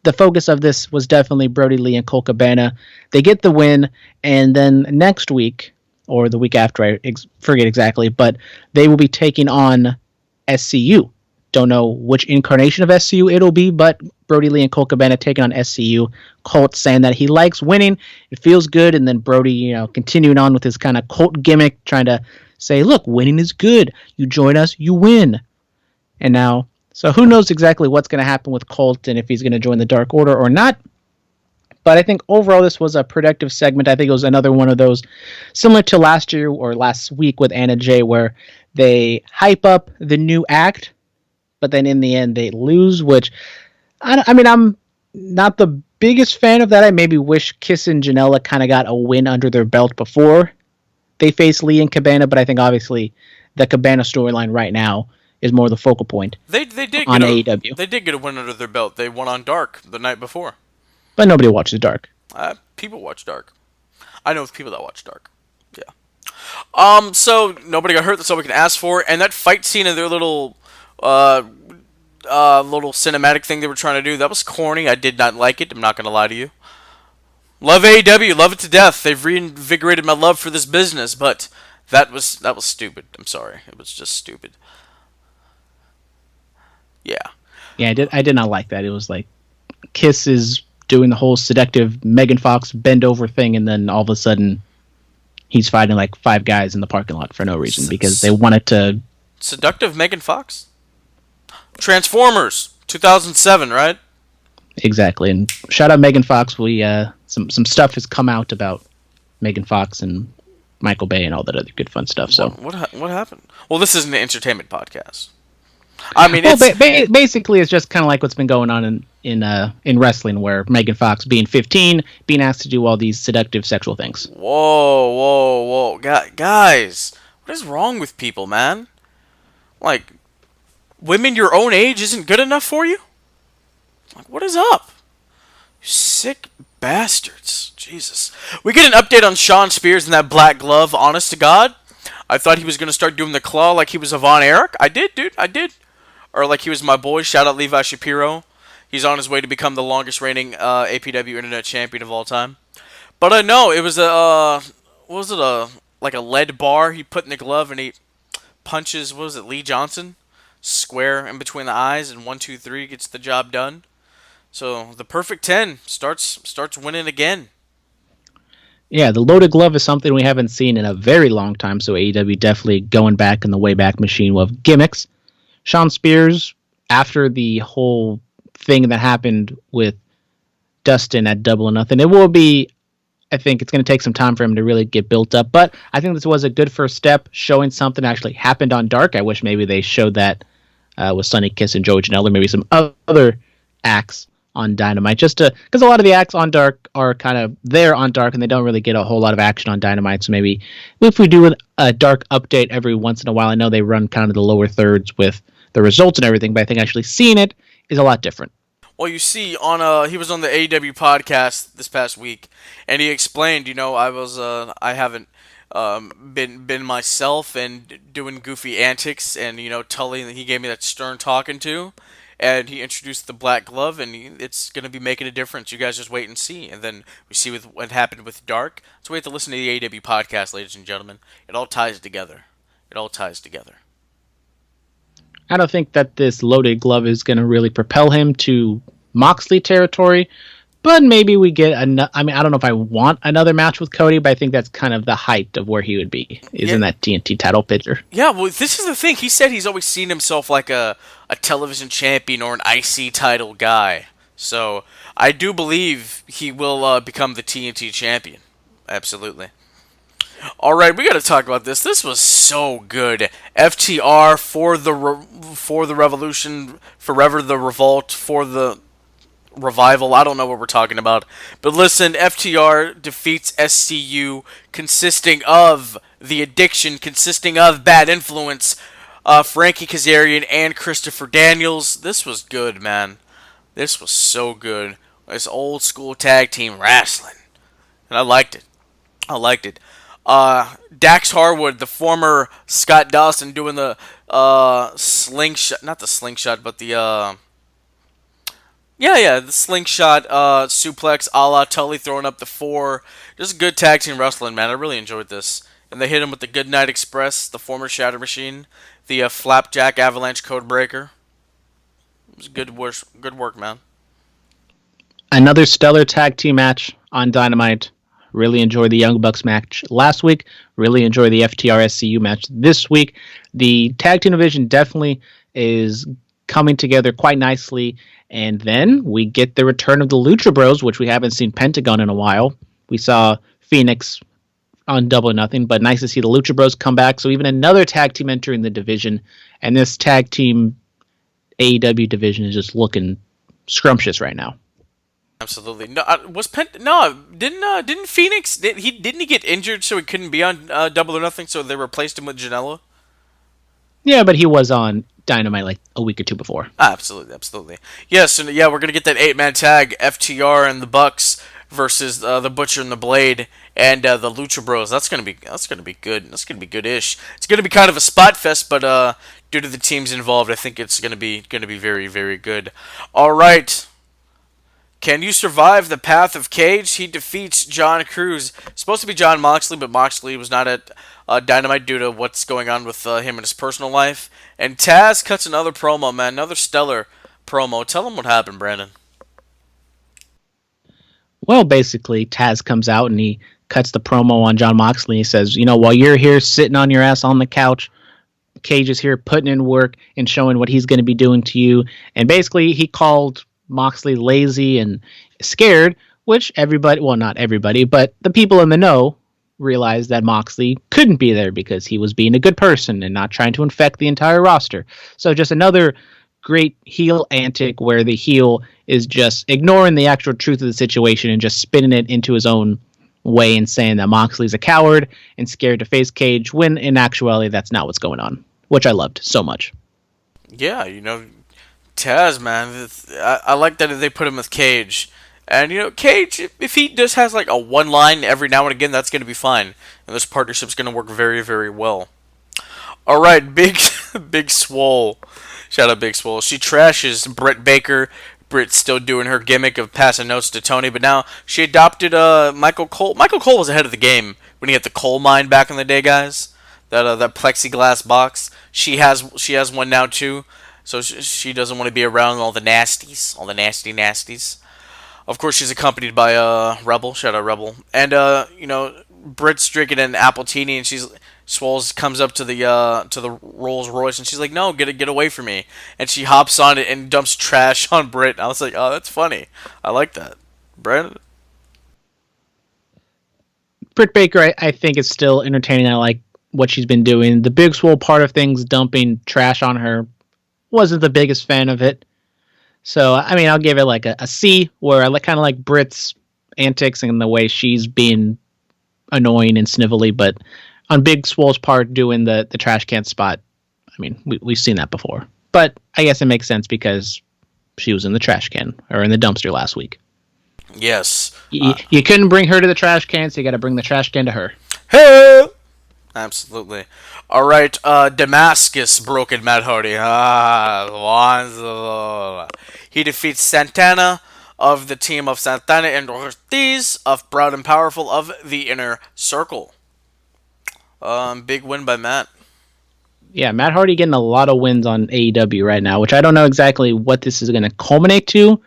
the focus of this was definitely Brody Lee and Colt Cabana. They get the win, and then next week, or the week after, I forget exactly, but they will be taking on SCU. Don't know which incarnation of SCU it'll be, but Brody Lee and Colt Cabana taking on SCU. Colt saying that he likes winning, it feels good, and then Brody, continuing on with his kind of Colt gimmick, trying to say, look, winning is good. You join us, you win. And now, so who knows exactly what's going to happen with Colt and if he's going to join the Dark Order or not. But I think overall this was a productive segment. I think it was another one of those similar to last year or last week with Anna Jay, where they hype up the new act, but then in the end they lose, which, I'm not the biggest fan of that. I maybe wish Kiss and Janela kind of got a win under their belt before they face Lee and Cabana, but I think obviously the Cabana storyline right now is more the focal point. They did on AEW. They did get a win under their belt. They won on Dark the night before. But nobody watches Dark. People watch Dark. I know people that watch Dark. Yeah. So nobody got hurt. That's all we can ask for. And that fight scene in their little cinematic thing they were trying to do, that was corny. I did not like it. I'm not gonna lie to you. Love AEW, love it to death. They've reinvigorated my love for this business, but that was stupid. I'm sorry. It was just stupid. Yeah. Yeah, I did not like that. It was like Kiss is doing the whole seductive Megan Fox bend over thing, and then all of a sudden he's fighting like five guys in the parking lot for no reason because they wanted to. Seductive Megan Fox? Transformers 2007, right? Exactly. And shout out Megan Fox. We some stuff has come out about Megan Fox and Michael Bay and all that other good fun stuff. So what happened? Well, this isn't an entertainment podcast. I mean, basically it's just kind of like what's been going on in wrestling, where Megan Fox, being 15, being asked to do all these seductive sexual things. Whoa, guys, what is wrong with people, man? Like, women your own age isn't good enough for you? Like, what is up? You sick bastards. Jesus. We get an update on Sean Spears and that black glove, honest to God. I thought he was going to start doing the claw like he was Von Erich. I did, dude. I did. Or like he was my boy. Shout out Levi Shapiro. He's on his way to become the longest reigning APW Internet Champion of all time. But no, it was like a lead bar he put in the glove, and he punches, Lee Johnson? Square in between the eyes, and 1, 2, 3 gets the job done. So the perfect 10 starts winning again. Yeah, the loaded glove is something we haven't seen in a very long time, so AEW definitely going back in the Wayback Machine of gimmicks. Sean Spears, after the whole thing that happened with Dustin at Double or Nothing, it will be, I think it's going to take some time for him to really get built up, but I think this was a good first step, showing something actually happened on Dark. I wish maybe they showed that with Sonny Kiss and Joey Janela, maybe some other acts on Dynamite, just to because a lot of the acts on Dark are kind of there on Dark, and they don't really get a whole lot of action on Dynamite. So maybe if we do a Dark update every once in a while, I know they run kind of the lower thirds with the results and everything, but I think actually seeing it is a lot different. Well, you see, he was on the AEW podcast this past week, and he explained, I haven't been myself and doing goofy antics, and Tully, he gave me that stern talking to, and he introduced the black glove, and it's gonna be making a difference. You guys just wait and see, and then we see with what happened with Dark. So we have to listen to the AEW podcast, ladies and gentlemen. It all ties together. It all ties together. I don't think that this loaded glove is going to really propel him to Moxley territory, but maybe we get I don't know if I want another match with Cody, but I think that's kind of the height of where he would be, in that TNT title picture. Yeah, well, this is the thing. He said he's always seen himself like a television champion or an IC title guy. So I do believe he will become the TNT champion. Absolutely. All right, we got to talk about this. This was so good. FTR for the Revolution, forever the Revolt, for the Revival. I don't know what we're talking about. But listen, FTR defeats SCU, consisting of The Addiction, consisting of Bad Influence, Frankie Kazarian, and Christopher Daniels. This was good, man. This was so good. It's old school tag team wrestling. And I liked it. Dax Harwood, the former Scott Dawson, doing the slingshot, not the slingshot, but the the slingshot suplex a la Tully throwing up the 4. Just good tag team wrestling, man. I really enjoyed this. And they hit him with the Goodnight Express, the former Shatter Machine, the Flapjack Avalanche Codebreaker. It was good work, man. Another stellar tag team match on Dynamite. Really enjoyed the Young Bucks match last week. Really enjoyed the FTR SCU match this week. The tag team division definitely is coming together quite nicely. And then we get the return of the Lucha Bros, which we haven't seen Pentagon in a while. We saw Phoenix on Double or Nothing, but nice to see the Lucha Bros come back. So even another tag team entering the division. And this tag team AEW division is just looking scrumptious right now. Absolutely. No, didn't Phoenix didn't he get injured so he couldn't be on Double or Nothing, so they replaced him with Janela? Yeah, but he was on Dynamite like a week or two before. Absolutely. Yes, and we're gonna get that 8-man tag, FTR and the Bucks versus the Butcher and the Blade and the Lucha Bros. That's gonna be good. That's gonna be good-ish. It's gonna be kind of a spot fest, but due to the teams involved, I think it's gonna be very, very good. All right. Can you survive the path of Cage? He defeats John Cruz. It's supposed to be John Moxley, but Moxley was not at Dynamite due to what's going on with him in his personal life. And Taz cuts another promo, man. Another stellar promo. Tell him what happened, Brandon. Well, basically, Taz comes out and he cuts the promo on John Moxley. He says, while you're here sitting on your ass on the couch, Cage is here putting in work and showing what he's going to be doing to you. And basically, he called Moxley lazy and scared, which everybody, well, not everybody, but the people in the know realized that Moxley couldn't be there because he was being a good person and not trying to infect the entire roster. So just another great heel antic where the heel is just ignoring the actual truth of the situation and just spinning it into his own way and saying that Moxley's a coward and scared to face Cage, when in actuality that's not what's going on, which I loved so much. Yeah, Taz, man, I like that they put him with Cage. And, Cage, if he just has like a one line every now and again, that's going to be fine. And this partnership's going to work very, very well. All right, Big Swole. Shout out Big Swole. She trashes Britt Baker. Britt's still doing her gimmick of passing notes to Tony, but now she adopted Michael Cole. Michael Cole was ahead of the game when he had the coal mine back in the day, guys. That plexiglass box. She has one now, too. So she doesn't want to be around all the nasties, all the nasty nasties. Of course, she's accompanied by Rebel. Shout out Rebel. And Britt's drinking an appletini, and Swoles comes up to the Rolls Royce, and she's like, "No, get away from me!" And she hops on it and dumps trash on Britt. I was like, "Oh, that's funny. I like that." Brandon. Britt Baker, I think, is still entertaining. I like what she's been doing. The Big Swole part of things, dumping trash on her, wasn't the biggest fan of it. So, I mean, I'll give it like a C, where I kind of like Britt's antics and the way she's being annoying and snivelly, but on Big Swole's part doing the trash can spot, I mean, we've seen that before. But I guess it makes sense because she was in the trash can, or in the dumpster last week. Yes. You couldn't bring her to the trash can, so you got to bring the trash can to her. Hey! Absolutely. All right, Damascus broken Matt Hardy. He defeats Santana of the team of Santana and Ortiz of Proud and Powerful of the Inner Circle. Big win by Matt. Yeah, Matt Hardy getting a lot of wins on AEW right now, which I don't know exactly what this is going to culminate to.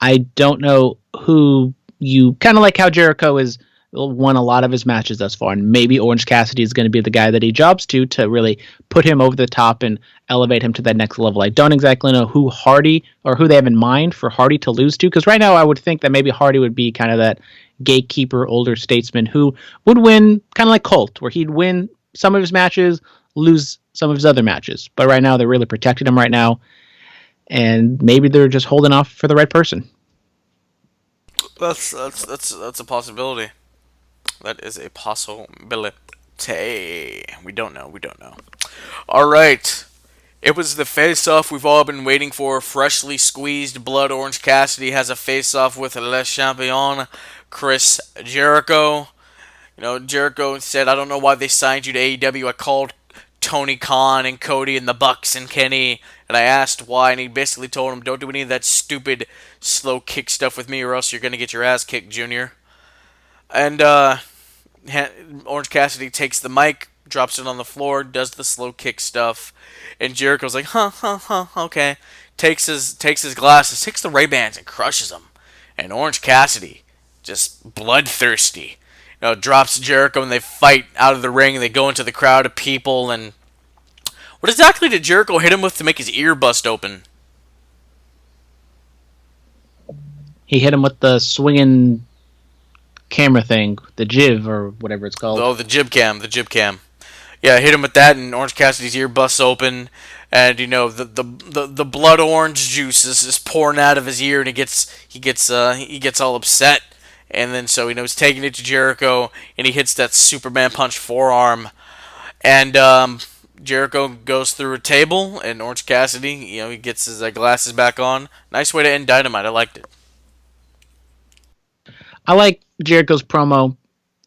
I don't know who you kind of like how Jericho has won a lot of his matches thus far, and maybe Orange Cassidy is going to be the guy that he jobs to really put him over the top and elevate him to that next level. I don't exactly know who Hardy or who they have in mind for Hardy to lose to, because right now I would think that maybe Hardy would be kind of that gatekeeper, older statesman who would win kind of like Colt, where he'd win some of his matches, lose some of his other matches. But right now they're really protecting him right now, and maybe they're just holding off for the right person. That's a possibility. That is a possibility. We don't know. All right. It was the face-off we've all been waiting for. Freshly squeezed blood. Orange Cassidy has a face-off with Le Champion, Chris Jericho. You know, Jericho said, I don't know why they signed you to AEW. I called Tony Khan and Cody and the Bucks and Kenny, and I asked why, and he basically told him, don't do any of that stupid slow kick stuff with me or else you're going to get your ass kicked, Junior. And Orange Cassidy takes the mic, drops it on the floor, does the slow kick stuff, and Jericho's like, okay. Takes his glasses, takes the Ray-Bans and crushes them. And Orange Cassidy, just bloodthirsty, drops Jericho, and they fight out of the ring, and they go into the crowd of people. And what exactly did Jericho hit him with to make his ear bust open? He hit him with the swinging camera thing, the jiv or whatever it's called. Oh, the jib cam. Yeah, hit him with that, and Orange Cassidy's ear busts open, and the blood orange juice is pouring out of his ear, and he gets all upset. And then so he's taking it to Jericho, and he hits that Superman punch forearm, and Jericho goes through a table, and Orange Cassidy, he gets his glasses back on. Nice way to end Dynamite. I liked it. I like Jericho's promo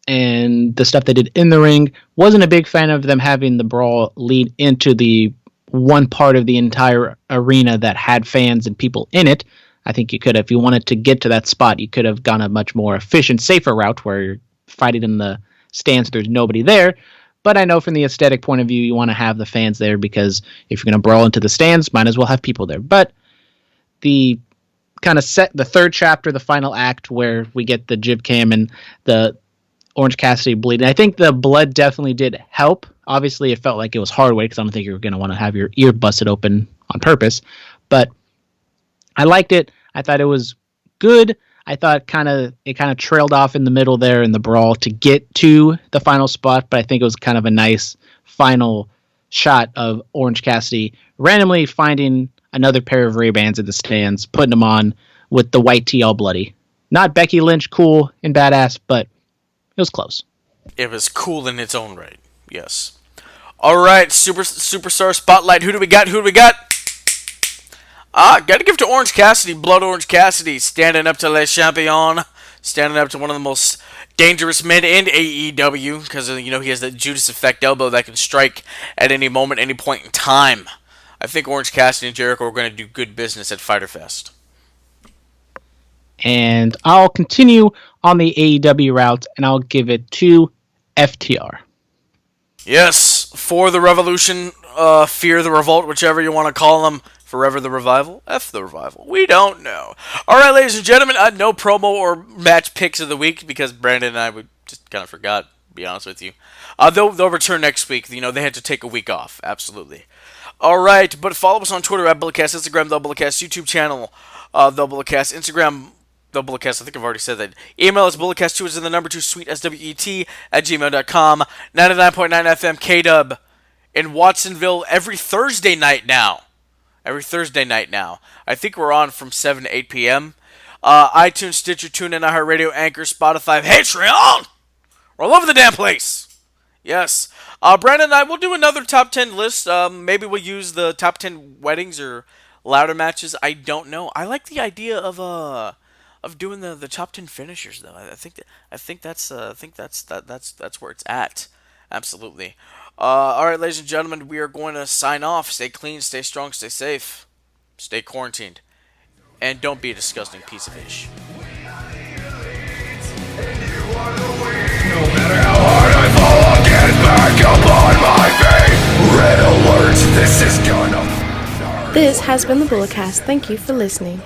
and the stuff they did in the ring. Wasn't a big fan of them having the brawl lead into the one part of the entire arena that had fans and people in it. I think you could have, if you wanted to get to that spot, you could have gone a much more efficient, safer route where you're fighting in the stands, there's nobody there. But I know from the aesthetic point of view, you want to have the fans there because if you're going to brawl into the stands, might as well have people there. But the kind of set the third chapter, the final act, where we get the jib cam and the Orange Cassidy bleeding. I think the blood definitely did help. Obviously, it felt like it was hard way because I don't think you're going to want to have your ear busted open on purpose. But I liked it. I thought it was good. I thought it kind of trailed off in the middle there in the brawl to get to the final spot, but I think it was kind of a nice final shot of Orange Cassidy randomly finding another pair of Ray-Bans in the stands, putting them on with the white tee all bloody. Not Becky Lynch cool and badass, but it was close. It was cool in its own right. Yes. All right, Superstar Spotlight. Who do we got? Gotta give to Orange Cassidy, Blood Orange Cassidy, standing up to Le Champion, standing up to one of the most dangerous men in AEW, because, he has that Judas Effect elbow that can strike at any moment, any point in time. I think Orange Cassidy and Jericho are going to do good business at Fyter Fest. And I'll continue on the AEW route, and I'll give it to FTR. Yes, for the Revolution, Fear the Revolt, whichever you want to call them. Forever the Revival? F the Revival. We don't know. Alright, ladies and gentlemen, no promo or match picks of the week because Brandon and I just kind of forgot, to be honest with you. They'll return next week. They had to take a week off. Absolutely. Alright, but follow us on Twitter at Bulletcast, Instagram, The Bulletcast, YouTube channel, The Bulletcast, Instagram, The Bulletcast, I think I've already said that. Email is bulletcast2 is in the number 2, sweet, SWET, @gmail.com, 99.9 FM, KDub, in Watsonville every Thursday night now. Every Thursday night now. I think we're on from 7 to 8 p.m. iTunes, Stitcher, TuneIn, iHeartRadio, Anchor, Spotify, Patreon. We're all over the damn place. Yes. Brandon and I will do another top 10 list. Maybe we'll use the top 10 weddings or ladder matches. I don't know. I like the idea of doing the top 10 finishers though. I think that's where it's at. Absolutely. All right, ladies and gentlemen, we are going to sign off. Stay clean, stay strong, stay safe, stay quarantined, and don't be a disgusting piece of ish. No matter how hard I fall, I'll get back up on my feet. Red alert, this is gonna. This has been the Bulletcast. Thank you for listening.